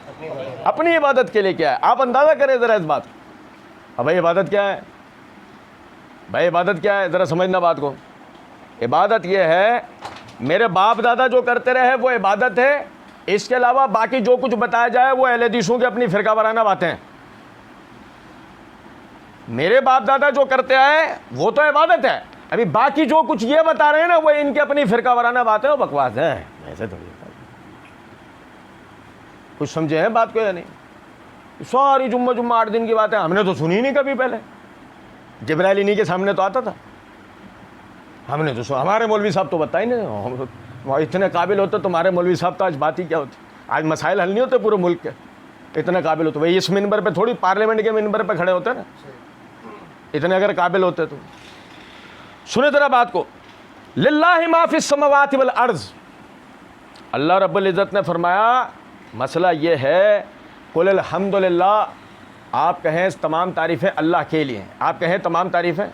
اپنی عبادت کے لیے کیا ہے. آپ اندازہ کریں ذرا اس بات. اب بھائی عبادت کیا ہے؟ بھائی عبادت کیا ہے؟ ذرا سمجھنا بات کو. عبادت یہ ہے میرے باپ دادا جو کرتے رہے وہ عبادت ہے. اس کے علاوہ باقی جو کچھ بتایا جائے وہ اہل حدیثوں کی اپنی فرقہ وارانہ باتیں ہیں. میرے باپ دادا جو کرتے آئے وہ تو عبادت ہے, ابھی باقی جو کچھ یہ بتا رہے ہیں نا وہ ان کی اپنی فرقہ وارانہ بات ہے، وہ بکواس ہے، ایسے تھوڑی۔ کچھ سمجھے ہیں بات کو یا نہیں؟ ساری جمعہ 8 دن کی بات ہے، ہم نے تو سنی نہیں کبھی پہلے۔ جبرائیل انہی کے سامنے تو آتا تھا، ہم نے تو ہمارے مولوی صاحب تو بتا ہی نہیں، وہ اتنے قابل ہوتے تمہارے مولوی صاحب تو آج بات ہی کیا ہوتی، آج مسائل حل نہیں ہوتے پورے ملک کے، اتنے قابل ہوتے وہی اس منبر پہ تھوڑی، پارلیمنٹ کے منبر پہ کھڑے ہوتے نا، اتنے اگر قابل ہوتے تو۔ سنیں ذرا بات کو، للہ ما فی السماوات والارض، اللہ رب العزت نے فرمایا مسئلہ یہ ہے، قل الحمدللہ، آپ کہیں تمام تعریفیں اللہ کے لیے ہیں، آپ کہیں تمام تعریفیں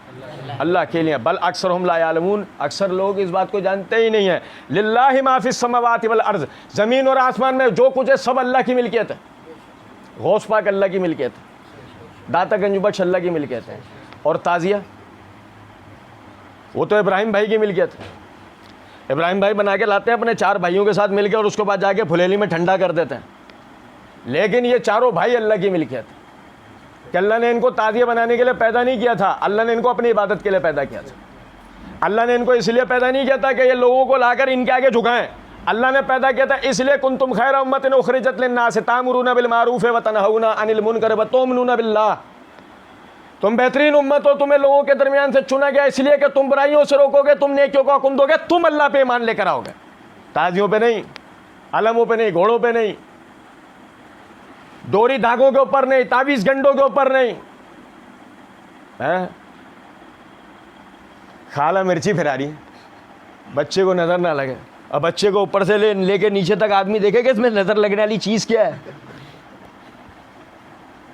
اللہ کے لیے، بل اکثرہم لا یعلمون، اکثر لوگ اس بات کو جانتے ہی نہیں ہیں۔ للہ ما فی السماوات والارض، زمین اور آسمان میں جو کچھ ہے سب اللہ کی ملکیت ہے، غوث پاک اللہ کی ملکیت ہے، داتا گنج بخش اللہ کی ملکیت ہے، اور تعزیہ وہ تو ابراہیم بھائی کی ملکیت ہے، ابراہیم بھائی بنا کے لاتے ہیں اپنے 4 بھائیوں کے ساتھ مل کے، اور اس کے بعد جا کے پھلیلی میں ٹھنڈا کر دیتے ہیں، لیکن یہ چاروں بھائی اللہ کی ملکیت ہے، کہ اللہ نے ان کو تعزیہ بنانے کے لیے پیدا نہیں کیا تھا، اللہ نے ان کو اپنی عبادت کے لیے پیدا کیا تھا، اللہ نے ان کو اس لیے پیدا نہیں کیا تھا کہ یہ لوگوں کو لا کر ان کے آگے جھکائیں، اللہ نے پیدا کیا تھا اس لیے کنتم خیر امۃ اخرجت للناس تأمرون بالمعروف وتنہون عن المنکر وتؤمنون باللہ، تم بہترین امت ہو، تمہیں لوگوں کے درمیان سے چنا گیا اس لیے کہ تم برائیوں سے روکو گے، تم نیکیوں کا حکم دو گے، تم اللہ پہ ایمان لے کر آؤ گے، تازیوں پہ نہیں، علموں پہ نہیں، گھوڑوں پہ نہیں، ڈوری دھاگوں کے اوپر نہیں، تعویذ گنڈوں کے اوپر نہیں، خالہ مرچی پھرا رہی ہے، بچے کو نظر نہ لگے، اب بچے کو اوپر سے لے کے نیچے تک آدمی دیکھے کہ اس میں نظر لگنے والی چیز کیا ہے،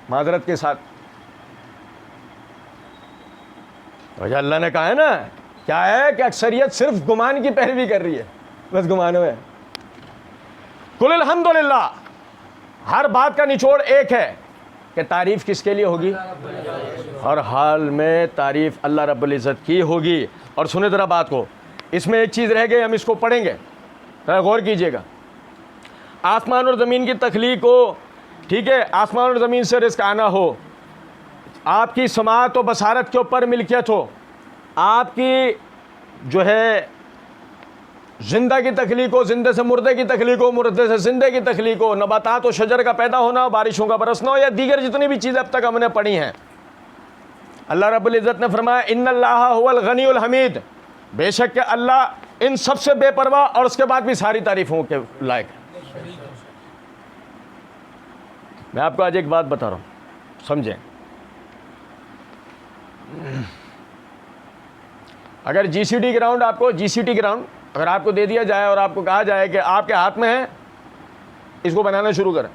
معذرت کے ساتھ۔ اللہ نے کہا ہے نا، کیا ہے کہ اکثریت صرف گمان کی پیروی کر رہی ہے، بس گمانوں ہے۔ قل الحمدللہ، ہر بات کا نچوڑ ایک ہے کہ تعریف کس کے لیے ہوگی، ہر حال میں تعریف اللہ رب العزت کی ہوگی۔ اور سنیں ذرا بات کو، اس میں ایک چیز رہ گئی، ہم اس کو پڑھیں گے، ذرا غور کیجئے گا۔ آسمان اور زمین کی تخلیق ہو، ٹھیک ہے، آسمان اور زمین سے رزق آنا ہو، آپ کی سماعت و بصارت کے اوپر ملکیت ہو، آپ کی جو ہے زندہ کی تخلیق ہو، زندے سے مردے کی تخلیق ہو، مردے سے زندے کی تخلیق ہو، نباتات و شجر کا پیدا ہونا ہو، بارشوں کا برسنا ہو، یا دیگر جتنی بھی چیزیں اب تک ہم نے پڑھی ہیں، اللہ رب العزت نے فرمایا ان اللہ هو الغنی الحمید، بے شک کہ اللہ ان سب سے بے پرواہ اور اس کے بعد بھی ساری تعریفوں کے لائق ہے۔ میں آپ کو آج ایک بات بتا رہا ہوں، سمجھیں، اگر جی سی ٹی گراؤنڈ اگر آپ کو دے دیا جائے اور آپ کو کہا جائے کہ آپ کے ہاتھ میں ہے، اس کو بنانا شروع کریں،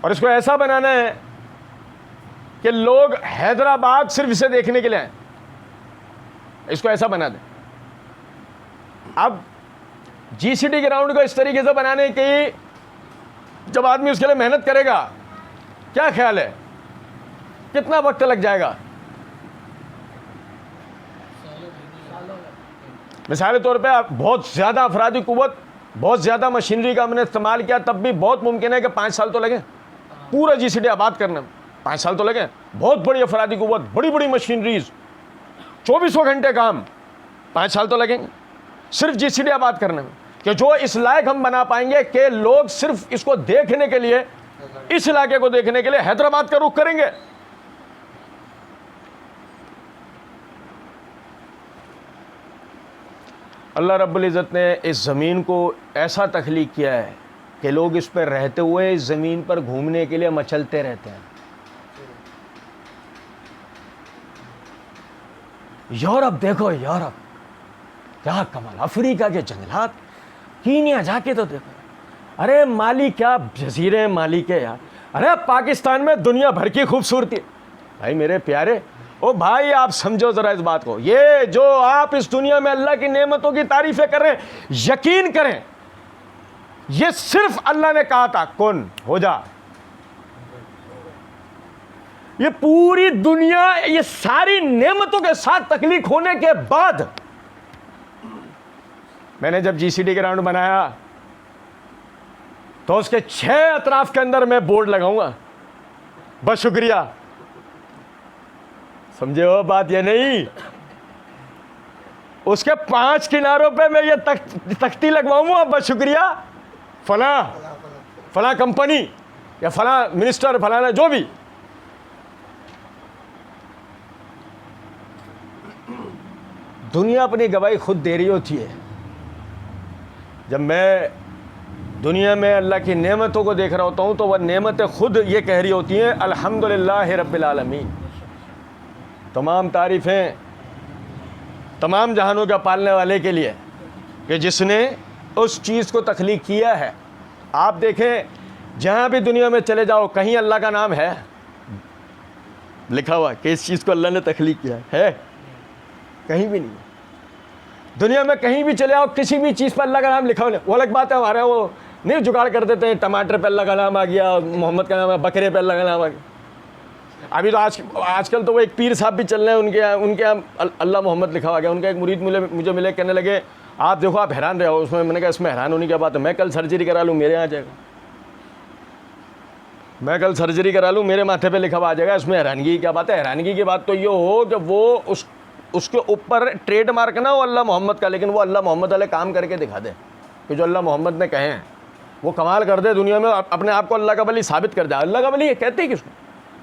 اور اس کو ایسا بنانا ہے کہ لوگ حیدرآباد صرف اسے دیکھنے کے لیے آئیں، اس کو ایسا بنا دیں۔ اب جی سی ٹی گراؤنڈ کو اس طریقے سے بنانے کی جب آدمی اس کے لیے محنت کرے گا، کیا خیال ہے کتنا وقت لگ جائے گا؟ مثال طور پہ بہت زیادہ افرادی قوت، بہت زیادہ مشینری کا ہم نے استعمال کیا، تب بھی بہت ممکن ہے کہ 5 سال تو لگیں پورا جی سی ٹی آباد کرنے میں، 5 سال تو لگیں، بہت بڑی افرادی قوت، بڑی بڑی مشینریز، 2400 گھنٹے کام، 5 سال تو لگیں گے صرف جی سی ٹی آباد کرنے میں، کہ جو اس لائق ہم بنا پائیں گے کہ لوگ صرف اس کو دیکھنے کے لیے، اس علاقے کو دیکھنے کے لیے حیدرآباد کا رخ کریں گے۔ اللہ رب العزت نے اس زمین کو ایسا تخلیق کیا ہے کہ لوگ اس پر رہتے ہوئے اس زمین پر گھومنے کے لیے مچلتے رہتے ہیں۔ یورپ دیکھو، یورپ کیا کمال، افریقہ کے جنگلات، کینیا جا کے تو دیکھو، ارے مالی کیا جزیرے مالی کے یار، ارے پاکستان میں دنیا بھر کی خوبصورتی۔ بھائی میرے پیارے، او بھائی آپ سمجھو ذرا اس بات کو، یہ جو آپ اس دنیا میں اللہ کی نعمتوں کی تعریفیں کر رہے ہیں، یقین کریں یہ صرف اللہ نے کہا تھا کن ہو جا، یہ پوری دنیا یہ ساری نعمتوں کے ساتھ تخلیق ہونے کے بعد، میں نے جب جی سی ٹی گراؤنڈ بنایا تو اس کے 6 اطراف کے اندر میں بورڈ لگاؤں گا، بس شکریہ، سمجھے ہو بات؟ یہ نہیں اس کے 5 کناروں پہ میں یہ تختی لگواؤں گا، بس شکریہ فلاں کمپنی یا فلاں منسٹر فلانا جو بھی. دنیا اپنی گواہی خود دے رہی ہوتی ہے. جب میں دنیا میں اللہ کی نعمتوں کو دیکھ رہا ہوتا ہوں تو وہ نعمتیں خود یہ کہہ رہی ہوتی ہیں الحمدللہ رب العالمین. تمام تعریفیں تمام جہانوں کا پالنے والے کے لیے کہ جس نے اس چیز کو تخلیق کیا ہے. آپ دیکھیں جہاں بھی دنیا میں چلے جاؤ کہیں اللہ کا نام ہے لکھا ہوا کہ اس چیز کو اللہ نے تخلیق کیا ہے؟ کہیں بھی نہیں. دنیا میں کہیں بھی چلے آؤ کسی بھی چیز پہ اللہ کا نام لکھا ہوا نہیں. وہ الگ بات ہے ہمارے وہ نہیں جگاڑ کر دیتے ہیں ٹماٹر پہ اللہ کا نام آ گیا، محمد کا نام ہے، بکرے پہ اللہ کا نام آ گیا. ابھی تو آج کل تو وہ ایک پیر صاحب بھی چل رہے ہیں ان کے اللہ محمد لکھا ہوا گیا. ان کا ایک مرید مجھے ملے کہنے لگے آپ دیکھو آپ حیران رہے ہو اس میں. میں نے کہا اس میں حیران ہونے کی بات ہے، میں کل سرجری کرا لوں میرے یہاں آ جائے گا. میں کل سرجری کرا لوں میرے ماتھے پہ لکھا ہوا آ جائے گا. اس میں حیرانگی کی کیا بات ہے؟ حیرانگی کی بات تو یہ ہو کہ وہ اس کے اوپر ٹریڈ مارک نہ ہو اللہ محمد کا، لیکن وہ اللہ محمد والے کام کر کے دکھا دے کہ جو اللہ محمد نے کہے ہیں وہ کمال کر دے دنیا میں، اپنے آپ کو اللہ کا ولی ثابت کر دے. اللہ کا ولی یہ کہتے ہیں کس کو؟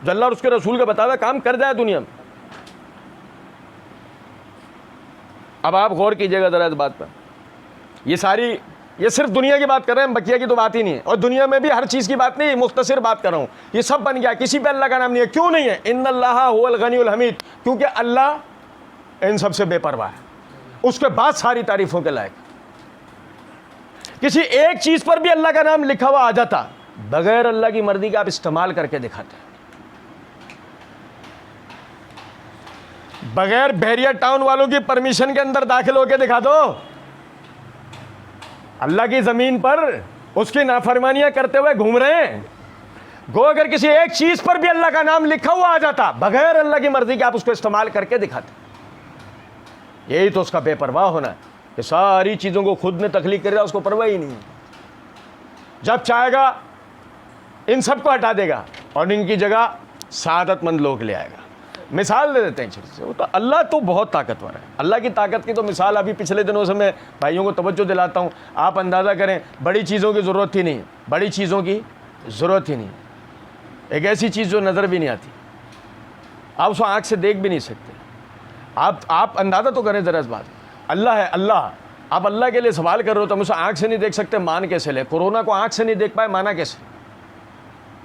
جو اللہ اور اس کے رسول کا بتا کام کر جائے دنیا میں. اب آپ غور کیجئے گا ذرا اس بات پر. یہ صرف دنیا کی بات کر رہے ہیں، بقیہ کی تو بات ہی نہیں ہے. اور دنیا میں بھی ہر چیز کی بات نہیں، مختصر بات کر رہا ہوں. یہ سب بن گیا، کسی پہ اللہ کا نام نہیں ہے. کیوں نہیں ہے؟ ان اللہ هو الغنی الحمید، کیونکہ اللہ ان سب سے بے پرواہ ہے، اس کے بعد ساری تعریفوں کے لائق. کسی ایک چیز پر بھی اللہ کا نام لکھا ہوا آ جاتا، بغیر اللہ کی مرضی کے آپ استعمال کر کے دکھاتے ہیں. بغیر بحریہ ٹاؤن والوں کی پرمیشن کے اندر داخل ہو کے دکھا دو. اللہ کی زمین پر اس کی نافرمانیاں کرتے ہوئے گھوم رہے ہیں. گو اگر کسی ایک چیز پر بھی اللہ کا نام لکھا ہوا آ جاتا، بغیر اللہ کی مرضی کے آپ اس کو استعمال کر کے دکھاتے. یہی تو اس کا بے پرواہ ہونا ہے کہ ساری چیزوں کو خود نے تخلیق کر دیا، اس کو پرواہ ہی نہیں. جب چاہے گا ان سب کو ہٹا دے گا اور ان کی جگہ سعادت مند لوگ لے آئے گا. مثال دے دیتے ہیں چھوٹی سے. وہ تو اللہ تو بہت طاقتور ہے. اللہ کی طاقت کی تو مثال ابھی پچھلے دنوں سے میں بھائیوں کو توجہ دلاتا ہوں. آپ اندازہ کریں بڑی چیزوں کی ضرورت ہی نہیں، بڑی چیزوں کی ضرورت ہی نہیں. ایک ایسی چیز جو نظر بھی نہیں آتی، آپ اس کو آنکھ سے دیکھ بھی نہیں سکتے. آپ اندازہ تو کریں ذرا اس بات. اللہ ہے اللہ، آپ اللہ کے لیے سوال کر رہے ہو تو ہم اسے آنکھ سے نہیں دیکھ سکتے، مان کیسے لے؟ کورونا کو آنکھ سے نہیں دیکھ پائے، مانا کیسے؟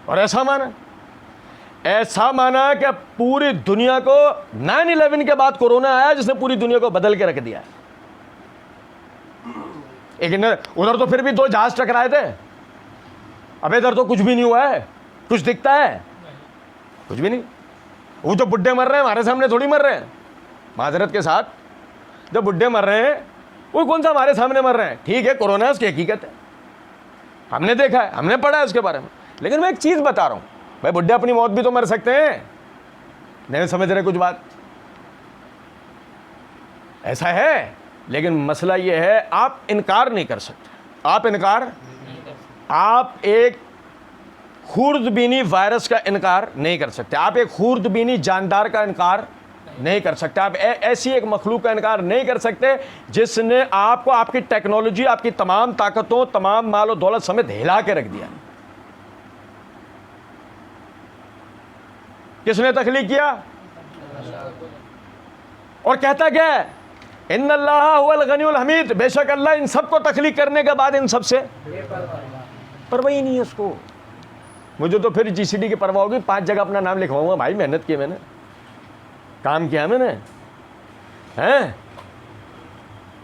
اور ایسا مانا کہ پوری دنیا کو 9/11 کے بعد کورونا آیا جس نے پوری دنیا کو بدل کے رکھ دیا ہے. لیکن ادھر تو پھر بھی 2 جہاز ٹکرائے تھے، اب ادھر تو کچھ بھی نہیں ہوا ہے. کچھ دکھتا ہے؟ کچھ بھی نہیں. وہ جو بڈھے مر رہے ہیں ہمارے سامنے تھوڑی مر رہے ہیں، معذرت کے ساتھ. جو بڈھے مر رہے ہیں وہ کون سا ہمارے سامنے مر رہے ہیں؟ ٹھیک ہے کورونا اس کی حقیقت ہے، ہم نے دیکھا ہے، ہم نے پڑھا ہے اس کے بارے میں. لیکن میں ایک چیز بتا رہا ہوں بھائی، بڈھے اپنی موت بھی تو مر سکتے ہیں. نہیں سمجھ رہے کچھ بات؟ ایسا ہے. لیکن مسئلہ یہ ہے آپ انکار نہیں کر سکتے. آپ ایک خوردبینی وائرس کا انکار نہیں کر سکتے. آپ ایک خوردبینی جاندار کا انکار نہیں کر سکتے. آپ ایسی ایک مخلوق کا انکار نہیں کر سکتے جس نے آپ کو آپ کی ٹیکنالوجی، آپ کی تمام طاقتوں، تمام مال و دولت سمیت ہلا کے رکھ دیا. کس نے تخلیق کیا؟ اور کہتا کیا ہے؟ ان اللہ هو الغنی الحمید، بے شک اللہ ان سب کو تخلیق کرنے کے بعد ان سب سے پرواہ ہی نہیں ہے اس کو. مجھے تو پھر GCD کی پرواہ ہوگی، 5 جگہ اپنا نام لکھواؤں گا. بھائی محنت کی، میں نے کام کیا، میں نے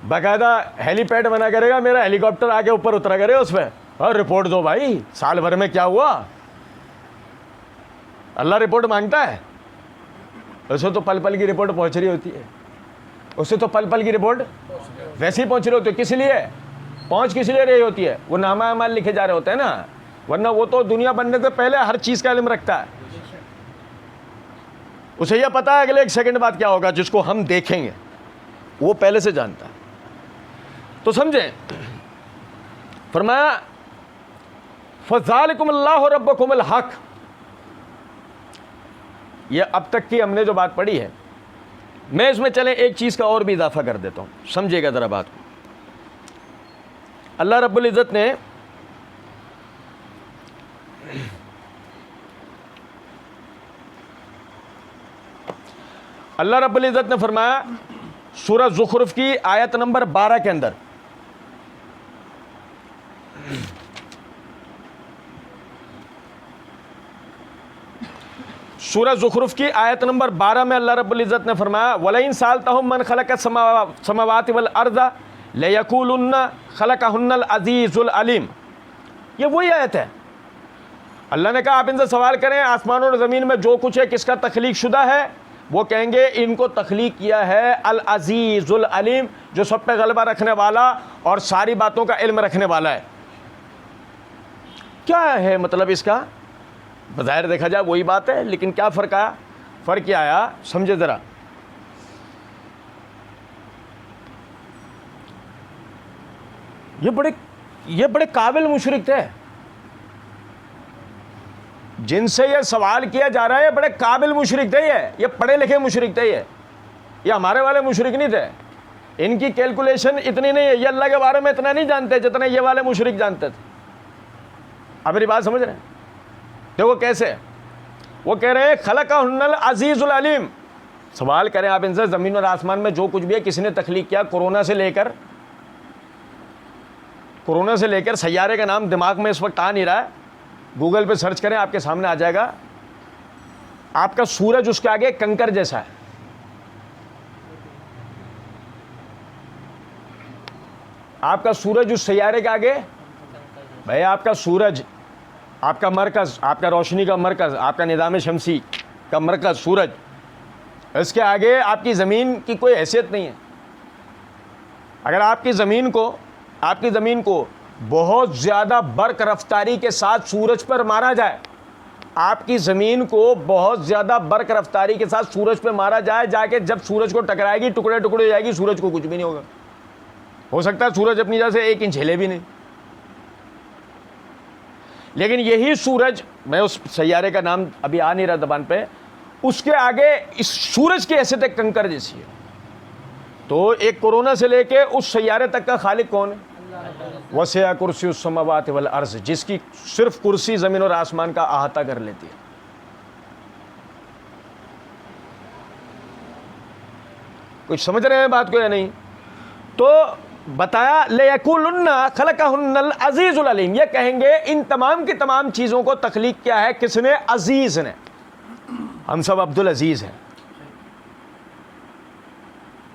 باقاعدہ ہیلی پیڈ بنا کرے گا میرا، ہیلی کاپٹر آ کے اوپر اترا کرے اس پہ اور رپورٹ دو. بھائی سال بھر میں کیا ہوا؟ اللہ رپورٹ مانگتا ہے؟ اسے تو پل پل کی رپورٹ پہنچ رہی ہوتی ہے. اسے تو پل پل کی رپورٹ ویسے ہی پہنچ رہی ہوتی ہے. کس لیے پہنچ کس لیے رہی ہوتی ہے؟ وہ نامہ اعمال لکھے جا رہے ہوتے ہیں نا، ورنہ وہ تو دنیا بننے سے پہلے ہر چیز کا علم رکھتا ہے. اسے یہ پتا ہے اگلے 1 سیکنڈ بعد کیا ہوگا، جس کو ہم دیکھیں گے وہ پہلے سے جانتا ہے. تو سمجھیں، فرمایا فَذَلِكُمُ اللَّهُ رَبُّكُمُ الْحَقُّ، یہ اب تک کی ہم نے جو بات پڑھی ہے، میں اس میں چلیں ایک چیز کا اور بھی اضافہ کر دیتا ہوں، سمجھے گا ذرا بات کو۔ اللہ رب العزت نے فرمایا سورہ زخرف کی آیت نمبر 12 کے اندر، سورہ زخرف کی آیت نمبر 12 میں اللہ رب العزت نے فرمایا وَلَئِن سَأَلْتَهُم مَّنْ خَلَقَ السَّمَاوَاتِ وَالْأَرْضَ لَيَقُولُنَّ خَلَقَهُنَّ الْعَزِيزُ الْعَلِيمُ۔ یہ وہی آیت ہے۔ اللہ نے کہا آپ ان سے سوال کریں آسمان اور زمین میں جو کچھ ہے کس کا تخلیق شدہ ہے، وہ کہیں گے ان کو تخلیق کیا ہے العزیز العلیم، جو سب پہ غلبہ رکھنے والا اور ساری باتوں کا علم رکھنے والا ہے۔ کیا ہے مطلب اس کا؟ بظاہر دیکھا جائے وہی بات ہے، لیکن کیا فرق آیا؟ فرق کیا آیا سمجھے ذرا۔ یہ بڑے قابل مشرک تھے جن سے یہ سوال کیا جا رہا ہے، بڑے قابل مشرک تھے، یہ پڑھے لکھے مشرک تھے، یہ ہمارے والے مشرک نہیں تھے۔ ان کی کیلکولیشن اتنی نہیں ہے، یہ اللہ کے بارے میں اتنا نہیں جانتے جتنا یہ والے مشرک جانتے تھے۔ آپ میری بات سمجھ رہے ہیں؟ دیکھو کیسے وہ کہہ رہے ہیں خلقہن العزیز العلیم۔ سوال کریں آپ ان سے زمین اور آسمان میں جو کچھ بھی ہے کس نے تخلیق کیا؟ کورونا سے لے کر سیارے کا نام دماغ میں اس وقت آ نہیں رہا ہے، گوگل پہ سرچ کریں آپ کے سامنے آ جائے گا۔ آپ کا سورج اس کے آگے کنکر جیسا ہے، آپ کا سورج اس سیارے کے آگے، بھائی آپ کا سورج، آپ کا مرکز، آپ کا روشنی کا مرکز، آپ کا نظام شمسی کا مرکز سورج، اس کے آگے آپ کی زمین کی کوئی حیثیت نہیں ہے۔ اگر آپ کی زمین کو بہت زیادہ برق رفتاری کے ساتھ سورج پر مارا جائے، آپ کی زمین کو بہت زیادہ برق رفتاری کے ساتھ سورج پہ مارا جائے، جا کے جب سورج کو ٹکرائے گی ٹکڑے ٹکڑے ہو جائے گی، سورج کو کچھ بھی نہیں ہوگا۔ ہو سکتا ہے سورج اپنی جگہ سے 1 انچ ہلے بھی نہیں، لیکن یہی سورج، میں اس سیارے کا نام ابھی آ نہیں رہا زبان پہ، اس کے آگے اس سورج کی حیثیت ایک کنکر جیسی ہے۔ تو ایک کورونا سے لے کے اس سیارے تک کا خالق کون ہے؟ وسع کرسی السماوات والارض، جس کی صرف کرسی زمین اور آسمان کا احاطہ کر لیتی ہے۔ کچھ سمجھ رہے ہیں بات کو یا نہیں؟ تو بتایا لیکولن خلقہن العزیز العلیم، یہ کہیں گے ان تمام کی تمام چیزوں کو تخلیق کیا ہے کس نے؟ عزیز نے۔ ہم سب عبد العزیز ہیں۔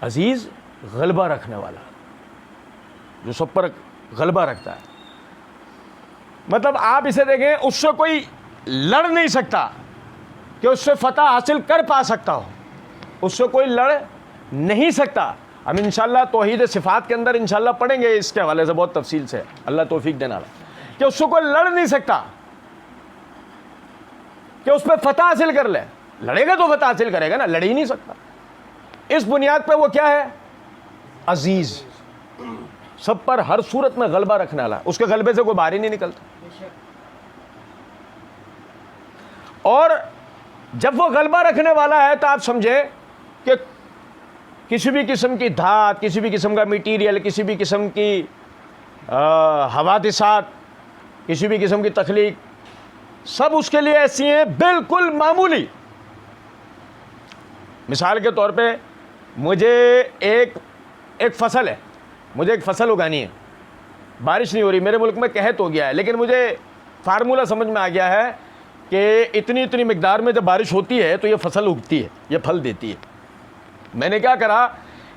عزیز غلبہ رکھنے والا، جو سب پر غلبہ رکھتا ہے۔ مطلب آپ اسے دیکھیں، اس سے کوئی لڑ نہیں سکتا کہ اس سے فتح حاصل کر پا سکتا ہو، اس سے کوئی لڑ نہیں سکتا۔ ہم انشاءاللہ توحید صفات کے اندر انشاءاللہ پڑھیں گے اس کے حوالے سے بہت تفصیل سے، اللہ توفیق دینا کہ اس سے کوئی لڑ نہیں سکتا کہ اس پہ فتح حاصل کر لے۔ لڑے گا تو فتح حاصل کرے گا نا، لڑ ہی نہیں سکتا۔ اس بنیاد پہ وہ کیا ہے؟ عزیز، سب پر ہر صورت میں غلبہ رکھنے والا، اس کے غلبے سے کوئی باہر ہی نہیں نکلتا۔ اور جب وہ غلبہ رکھنے والا ہے تو آپ سمجھے کہ کسی بھی قسم کی دھات، کسی بھی قسم کا میٹیریل، کسی بھی قسم کی حوادثات، کسی بھی قسم کی تخلیق، سب اس کے لیے ایسی ہیں بالکل معمولی۔ مثال کے طور پہ مجھے ایک فصل ہے، مجھے ایک فصل اگانی ہے، بارش نہیں ہو رہی، میرے ملک میں قحط ہو گیا ہے، لیکن مجھے فارمولہ سمجھ میں آ گیا ہے کہ اتنی مقدار میں جب بارش ہوتی ہے تو یہ فصل اگتی ہے، یہ پھل دیتی ہے۔ میں نے کیا کرا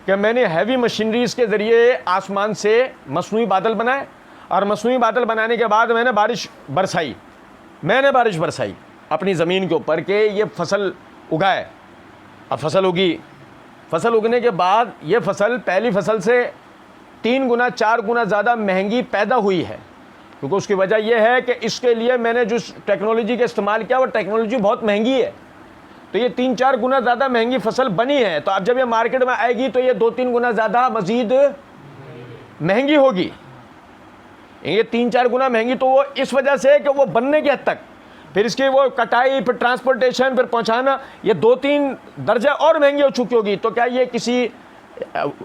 کہ میں نے ہیوی مشینریز کے ذریعے آسمان سے مصنوعی بادل بنائے، اور مصنوعی بادل بنانے کے بعد میں نے بارش برسائی اپنی زمین کے اوپر کہ یہ فصل اگائے۔ اب فصل اگی، فصل اگنے کے بعد یہ فصل پہلی فصل سے 3 گنا 4 گنا زیادہ مہنگی پیدا ہوئی ہے، کیونکہ اس کی وجہ یہ ہے کہ اس کے لیے میں نے جو ٹیکنالوجی کا استعمال کیا وہ ٹیکنالوجی بہت مہنگی ہے، تو یہ 3-4 گنا زیادہ مہنگی فصل بنی ہے۔ تو اب جب یہ مارکیٹ میں آئے گی تو یہ 2-3 گنا زیادہ مزید مہنگی ہوگی۔ یہ 3-4 گنا مہنگی تو وہ اس وجہ سے کہ وہ بننے کی حد تک پھر اس کی وہ کٹائی، پھر ٹرانسپورٹیشن، پھر پہنچانا، یہ 2-3 درجے اور مہنگی ہو چکی ہوگی. تو کیا یہ کسی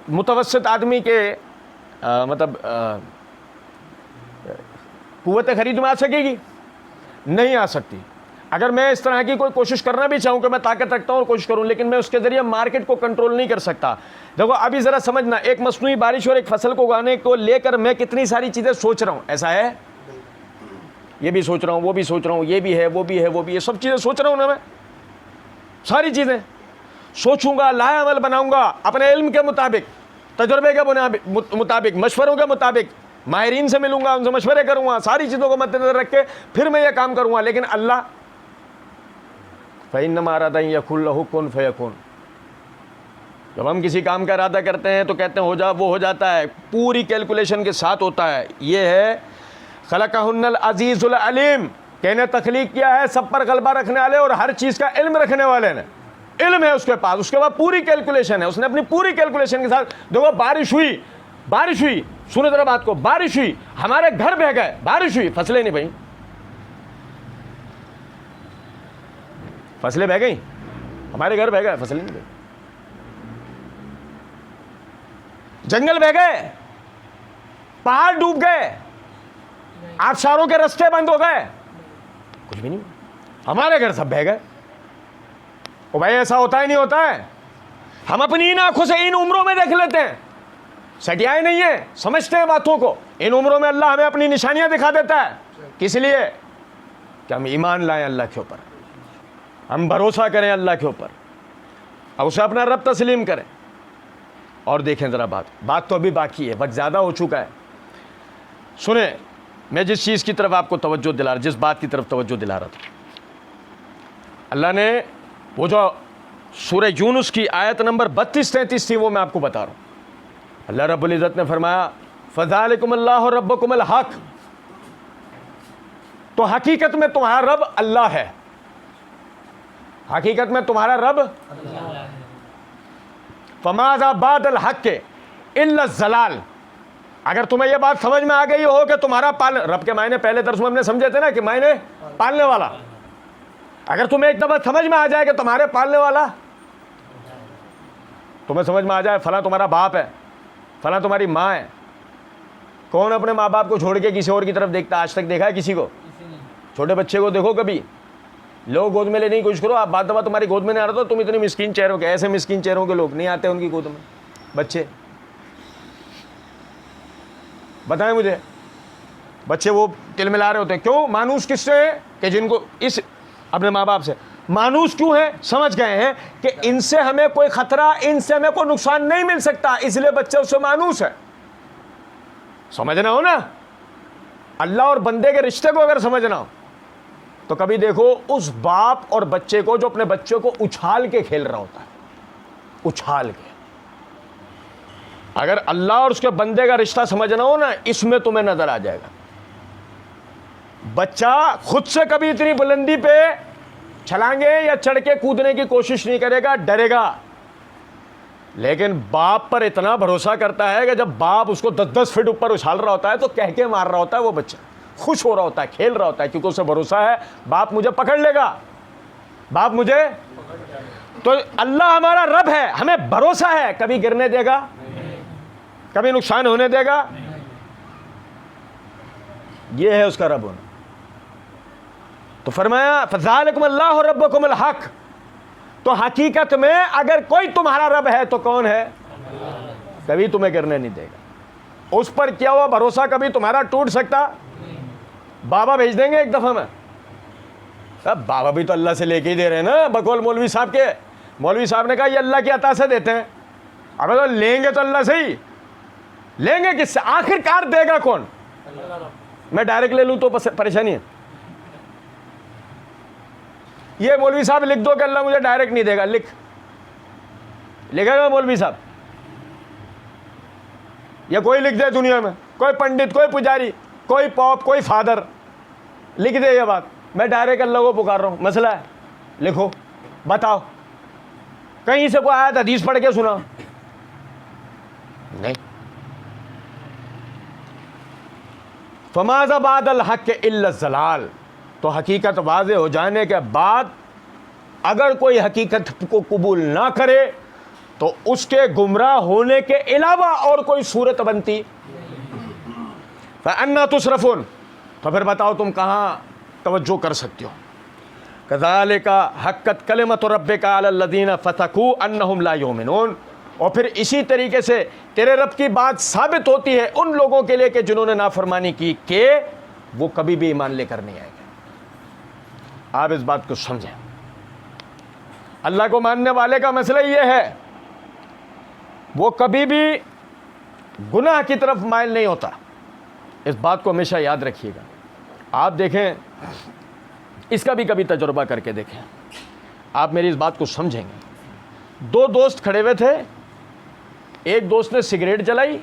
متوسط آدمی کے مطلب قوت خرید میں آ سکے گی؟ نہیں آ سکتی. اگر میں اس طرح کی کوئی کوشش کرنا بھی چاہوں کہ میں طاقت رکھتا ہوں اور کوشش کروں، لیکن میں اس کے ذریعے مارکیٹ کو کنٹرول نہیں کر سکتا. دیکھو ابھی ذرا سمجھنا، ایک مصنوعی بارش اور ایک فصل کو اگانے کو لے کر میں کتنی ساری چیزیں سوچ رہا ہوں. ایسا ہے؟ یہ بھی سوچ رہا ہوں، وہ بھی سوچ رہا ہوں، یہ بھی ہے، وہ بھی ہے، وہ بھی ہے، سب چیزیں سوچ رہا ہوں نا. میں ساری چیزیں سوچوں گا، لائے عمل بناؤں گا اپنے علم کے مطابق، تجربے کے مطابق، مشوروں کے مطابق، ماہرین سے ملوں گا، ان سے مشورے کروں گا، ساری چیزوں کو مد نظر رکھ کے پھر میں یہ کام کروں گا. لیکن اللہ فَإِنَّمَا أَرَادَ أَن يَقُولَ لَهُ كُن فَيَكُونُ. جب ہم کسی کام کا ارادہ کرتے ہیں تو کہتے ہیں ہو جا، وہ ہو جاتا ہے، پوری کیلکولیشن کے ساتھ ہوتا ہے. یہ ہے خلقہن العزیز العلیم، کہ نے تخلیق کیا ہے سب پر غلبہ رکھنے والے اور ہر چیز کا علم رکھنے والے نے. علم ہے اس کے پاس، اس کے بعد پوری کیلکولیشن ہے. اس نے اپنی پوری کیلکولیشن کے ساتھ، دیکھو بارش ہوئی، سنو ذرا بات کو، بارش ہوئی، ہمارے گھر بہہ گئے، بارش ہوئی، فصلیں نہیں بھئی، فصلیں بہ گئی، ہمارے گھر بہ گئے، فصلیں نہیں بہ گئی. جنگل بہ گئے، پہاڑ ڈوب گئے، آبشاروں کے رستے بند ہو گئے، کچھ بھی نہیں. ہمارے گھر سب بہ گئے. او بھائی ایسا ہوتا ہی نہیں ہوتا ہے. ہم اپنی ان آنکھوں سے ان عمروں میں دیکھ لیتے ہیں، سٹیائے نہیں ہیں، سمجھتے ہیں باتوں کو. ان عمروں میں اللہ ہمیں اپنی نشانیاں دکھا دیتا ہے. کس لیے؟ کہ ہم ایمان لائیں اللہ کے اوپر، ہم بھروسہ کریں اللہ کے اوپر، اور اسے اپنا رب تسلیم کریں. اور دیکھیں ذرا بات تو ابھی باقی ہے، وقت زیادہ ہو چکا ہے. سنیں، میں جس چیز کی طرف آپ کو توجہ دلا رہا، جس بات کی طرف توجہ دلا رہا تھا، اللہ نے وہ جو سورہ یونس کی آیت نمبر 32-33 تھی وہ میں آپ کو بتا رہا ہوں. اللہ رب العزت نے فرمایا فذالکم اللہ ربکم الحق، تو حقیقت میں تمہارا رب اللہ ہے. حقیقت میں تمہارا رب فماذا بعد الحق الا الضلال. اگر تمہیں یہ بات سمجھ میں آ گئی ہو کہ تمہارا رب کے معنی پہلے درس میں ہم نے سمجھے تھے نا کہ معنی پالنے والا، اگر تمہیں ایک دفعہ سمجھ میں آ جائے کہ تمہارے پالنے والا، تمہیں سمجھ میں آ جائے فلاں تمہارا باپ ہے، فلاں تمہاری ماں ہے. کون اپنے ماں باپ کو چھوڑ کے کسی اور کی طرف دیکھتا؟ آج تک دیکھا ہے کسی کو؟ چھوٹے بچے کو دیکھو کبھی، لوگ گود میں لینے کی کوشش کرو، آپ بعد دفعہ تمہاری گود میں نہیں آ رہا تو تم اتنے مسکین چہروں کے، ایسے مسکین چہروں کے لوگ نہیں آتے ان کی گود میں. بچے بتائیں مجھے، بچے وہ تل ملا رہے ہوتے ہیں. کیوں مانوس کس سے ہے؟ کہ جن کو اس اپنے ماں باپ سے مانوس کیوں ہے؟ سمجھ گئے ہیں کہ ان سے ہمیں کوئی خطرہ، ان سے ہمیں کوئی نقصان نہیں مل سکتا، اس لیے بچے اس سے مانوس ہے. سمجھنا ہو نا، اللہ اور بندے کے رشتے کو اگر سمجھنا ہو تو کبھی دیکھو اس باپ اور بچے کو جو اپنے بچے کو اچھال کے کھیل رہا ہوتا ہے، اچھال کے. اگر اللہ اور اس کے بندے کا رشتہ سمجھنا ہو نا، اس میں تمہیں نظر آ جائے گا. بچہ خود سے کبھی اتنی بلندی پہ چھلانگے یا چڑھ کے کودنے کی کوشش نہیں کرے گا، ڈرے گا. لیکن باپ پر اتنا بھروسہ کرتا ہے کہ جب باپ اس کو 10-10 فٹ اوپر اچھال رہا ہوتا ہے تو کہہ کے مار رہا ہوتا ہے، وہ بچہ خوش ہو رہا ہوتا ہے، کھیل رہا ہوتا ہے، کیونکہ اسے بھروسہ ہے باپ مجھے پکڑ لے گا، باپ مجھے. تو اللہ ہمارا رب ہے، ہمیں بھروسہ ہے کبھی گرنے دے گا، کبھی نقصان ہونے دے گا. یہ ہے اس کا رب ہونا. تو فرمایا فذالکم اللہ ربکم الحق، تو حقیقت میں اگر کوئی تمہارا رب ہے تو کون ہے؟ کبھی تمہیں گرنے نہیں دے گا. اس پر کیا ہوا بھروسہ کبھی تمہارا ٹوٹ سکتا؟ بابا بھیج دیں گے ایک دفعہ میں، بابا بھی تو اللہ سے لے کے ہی دے رہے ہیں نا، بقول مولوی صاحب کے. مولوی صاحب نے کہا یہ اللہ کی عطا سے دیتے ہیں. اب تو لیں گے تو اللہ سے ہی لیں گے، کس سے؟ آخر کار دے گا کون؟ میں ڈائریکٹ لے لوں تو پریشانی ہے. یہ مولوی صاحب لکھ دو کہ اللہ مجھے ڈائریکٹ نہیں دے گا، لکھے گا مولوی صاحب؟ یا کوئی لکھ دے دنیا میں، کوئی پنڈت، کوئی پجاری، کوئی پوپ، کوئی فادر لکھ دے یہ بات میں ڈائریکٹ اللہ کو پکار رہا ہوں، مسئلہ ہے، لکھو بتاؤ. کہیں سے کوئی آیت حدیث پڑھ کے سنا؟ نہیں. فماذا بعد الحق الا الضلال، تو حقیقت واضح ہو جانے کے بعد اگر کوئی حقیقت کو قبول نہ کرے تو اس کے گمراہ ہونے کے علاوہ اور کوئی صورت بنتی فَأَنَّا تُصْرَفُونَ، تو پھر بتاؤ تم کہاں توجہ کر سکتے ہو. كَذَلِكَ حَقَّتْ كَلِمَةُ رَبِّكَ عَلَى الَّذِينَ فَسَقُوا أَنَّهُمْ لَا يُؤْمِنُونَ. اور پھر اسی طریقے سے تیرے رب کی بات ثابت ہوتی ہے ان لوگوں کے لیے کہ جنہوں نے نافرمانی کی کہ وہ کبھی بھی ایمان لے کر نہیں آئے گے. آپ اس بات کو سمجھیں. اللہ کو ماننے والے کا مسئلہ یہ ہے وہ کبھی بھی گناہ کی طرف مائل نہیں ہوتا. اس بات کو ہمیشہ یاد رکھیے گا. آپ دیکھیں، اس کا بھی کبھی تجربہ کر کے دیکھیں، آپ میری اس بات کو سمجھیں گے. دو دوست کھڑے ہوئے تھے، ایک دوست نے سگریٹ جلائی،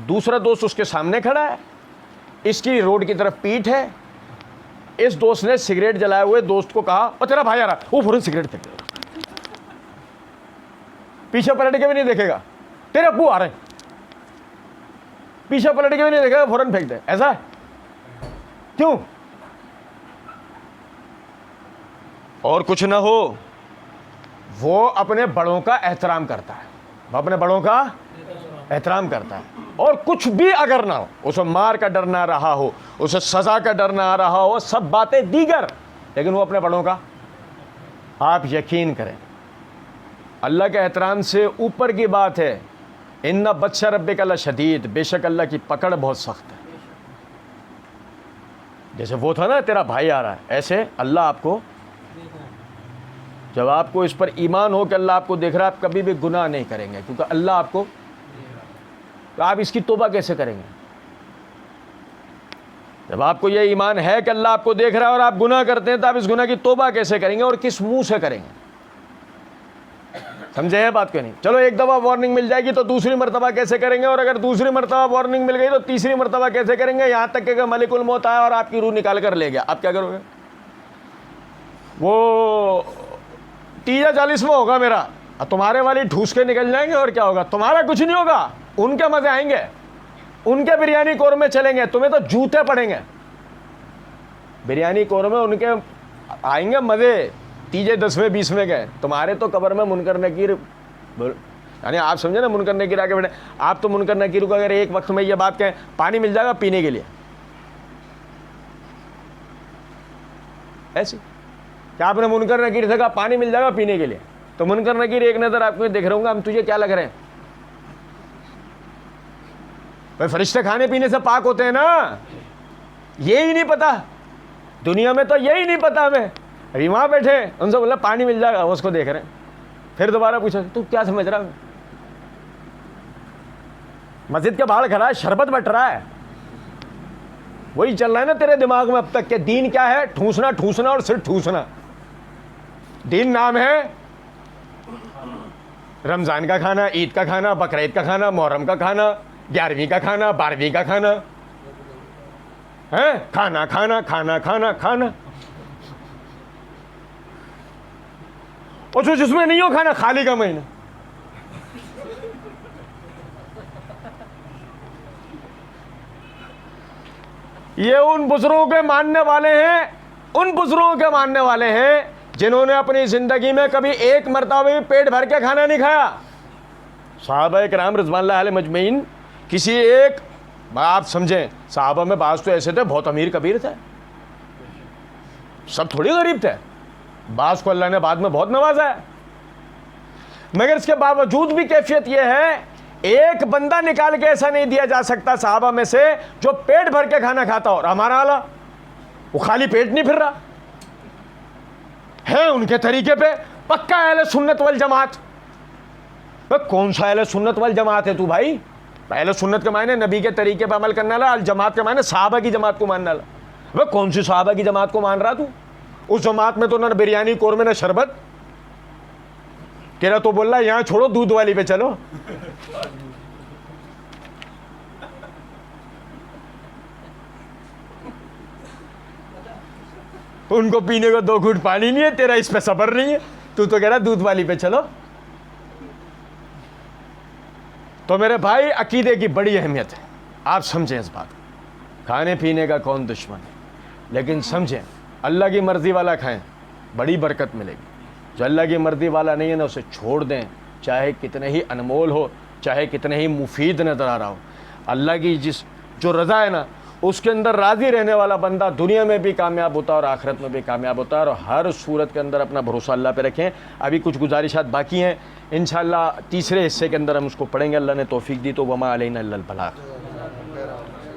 دوسرا دوست اس کے سامنے کھڑا ہے، اس کی روڈ کی طرف پیٹھ ہے. اس دوست نے سگریٹ جلائے ہوئے دوست کو کہا اور تیرا بھائی آ رہا، وہ فوراً سگریٹ پھینک دے، پیچھے پلٹ کے بھی نہیں دیکھے گا. تیرے ابو آ رہے ہیں، پیچھے پلٹ کے بھی نہیں دیکھے گا، فوراً پھینک دے. ایسا ہے کیوں؟ اور کچھ نہ ہو، وہ اپنے بڑوں کا احترام کرتا ہے، وہ اپنے بڑوں کا احترام کرتا ہے. اور کچھ بھی اگر نہ ہو، اسے مار کا ڈر نہ رہا ہو، اسے سزا کا ڈر نہ آ رہا ہو، سب باتیں دیگر، لیکن وہ اپنے بڑوں کا. آپ یقین کریں اللہ کے احترام سے اوپر کی بات ہے. ان بطش ربک لشدید، بے شک اللہ کی پکڑ بہت سخت ہے. جیسے وہ تھا نا تیرا بھائی آ رہا ہے، ایسے اللہ آپ کو، جب آپ کو اس پر ایمان ہو کہ اللہ آپ کو دیکھ رہا ہے، آپ کبھی بھی گناہ نہیں کریں گے کیونکہ اللہ آپ کو. تو آپ اس کی توبہ کیسے کریں گے؟ جب آپ کو یہ ایمان ہے کہ اللہ آپ کو دیکھ رہا ہے اور آپ گناہ کرتے ہیں تو آپ اس گناہ کی توبہ کیسے کریں گے اور کس منہ سے کریں گے؟ سمجھے یہ بات کیوں نہیں؟ چلو ایک دفعہ وارننگ مل جائے گی تو دوسری مرتبہ کیسے کریں گے، اور اگر دوسری مرتبہ وارننگ مل گئی تو تیسری مرتبہ کیسے کریں گے، یہاں تک کہ ملک الموت آیا اور آپ کی روح نکال کر لے گیا، آپ کیا کرو گے؟ وہ 30-40واں ہوگا میرا، تمہارے والی ٹھوس کے نکل جائیں گے اور کیا ہوگا؟ تمہارا کچھ نہیں ہوگا، ان کے مزے آئیں گے، ان کے بریانی قورمے چلیں گے، تمہیں تو جوتے پڑیں گے. بریانی قورمے ان کے آئیں گے مزے، 30 10ویں 20ویں گئے، تمہارے تو قبر میں منکر نکیر. یعنی آپ سمجھے نا، منکر نکیر آگے بیٹھے. آپ تو منکر نکیر کو اگر ایک وقت میں یہ بات کہیں پانی مل جائے گا پینے کے لیے، ایسی کیا آپ نے منکر نکیر سے کہا پانی مل جائے گا پینے کے لیے، تو منکر نکیر ایک نظر آپ کو دیکھ رہا ہوں گا، ہم تجھے کیا لگ رہے ہیں؟ بھائی فرشتے کھانے پینے سے پاک ہوتے ہیں نا، یہی نہیں پتا دنیا میں، تو یہی نہیں پتا ہمیں. ابھی وہاں بیٹھے ان سے بولا پانی مل جائے گا، وہ اس کو دیکھ رہے ہیں. پھر دوبارہ پوچھا تو کیا سمجھ رہا ہے؟ مسجد کے باہر کھڑا ہے، شربت بٹ رہا ہے، وہی چل رہا ہے نا تیرے دماغ میں اب تک کہ دین کیا ہے؟ ٹھوسنا ٹھوسنا اور صرف ٹھوسنا. دین نام ہے رمضان کا کھانا، عید کا کھانا، بقرعید کا کھانا، محرم کا کھانا، 11ویں کا کھانا، 12ویں کا کھانا، کھانا کھانا کھانا کھانا کھانا. اور جو جس میں نہیں ہو کھانا، خالی کا مہینہ. یہ ان بزرگوں کے ماننے والے ہیں، ان بزرگوں کے ماننے والے ہیں جنہوں نے اپنی زندگی میں کبھی ایک مرتبہ بھی پیٹ بھر کے کھانا نہیں کھایا. صحابہ کرام رضوان اللہ علیہ مجمعین، کسی ایک، آپ سمجھیں صحابہ میں بعض تو ایسے تھے بہت امیر کبیر تھے، سب تھوڑی غریب تھے، بعض کو اللہ نے بعد میں بہت نوازا ہے، مگر اس کے باوجود بھی کیفیت یہ ہے ایک بندہ نکال کے ایسا نہیں دیا جا سکتا صحابہ میں سے جو پیٹ بھر کے کھانا کھاتا. اور ہمارا حالہ وہ خالی پیٹ نہیں پھر رہا ہے، ان کے طریقے پہ پکا اہل سنت والجماعت. کون سا اہل سنت والجماعت ہے تو بھائی؟ اہل سنت کے معنی نبی کے طریقے پہ عمل کرنے والا، الجماعت کے معنی صحابہ کی جماعت کو ماننے والا. کون سی صحابہ کی جماعت کو مان رہا تو؟ اس جماعت میں تو نہ بریانی قورمے نہ شربت. تیرا تو بول رہا ہے یہاں چھوڑو دودھ والی پہ چلو. ان کو پینے کو 2 گھونٹ پانی نہیں ہے، تیرا اس پہ صبر نہیں ہے، تو کہہ رہا دودھ والی پہ چلو. تو میرے بھائی عقیدے کی بڑی اہمیت ہے، آپ سمجھیں اس بات. کھانے پینے کا کون دشمن ہے، لیکن سمجھیں اللہ کی مرضی والا کھائیں، بڑی برکت ملے گی۔ جو اللہ کی مرضی والا نہیں ہے نا، اسے چھوڑ دیں، چاہے کتنے ہی انمول ہو، چاہے کتنے ہی مفید نظر آ رہا ہو۔ اللہ کی جو رضا ہے نا، اس کے اندر راضی رہنے والا بندہ دنیا میں بھی کامیاب ہوتا ہے اور آخرت میں بھی کامیاب ہوتا ہے، اور ہر صورت کے اندر اپنا بھروسہ اللہ پہ رکھیں۔ ابھی کچھ گزارشات باقی ہیں، انشاءاللہ تیسرے حصے کے اندر ہم اس کو پڑھیں گے، اللہ نے توفیق دی تو۔ وما علینا الا البلاغ۔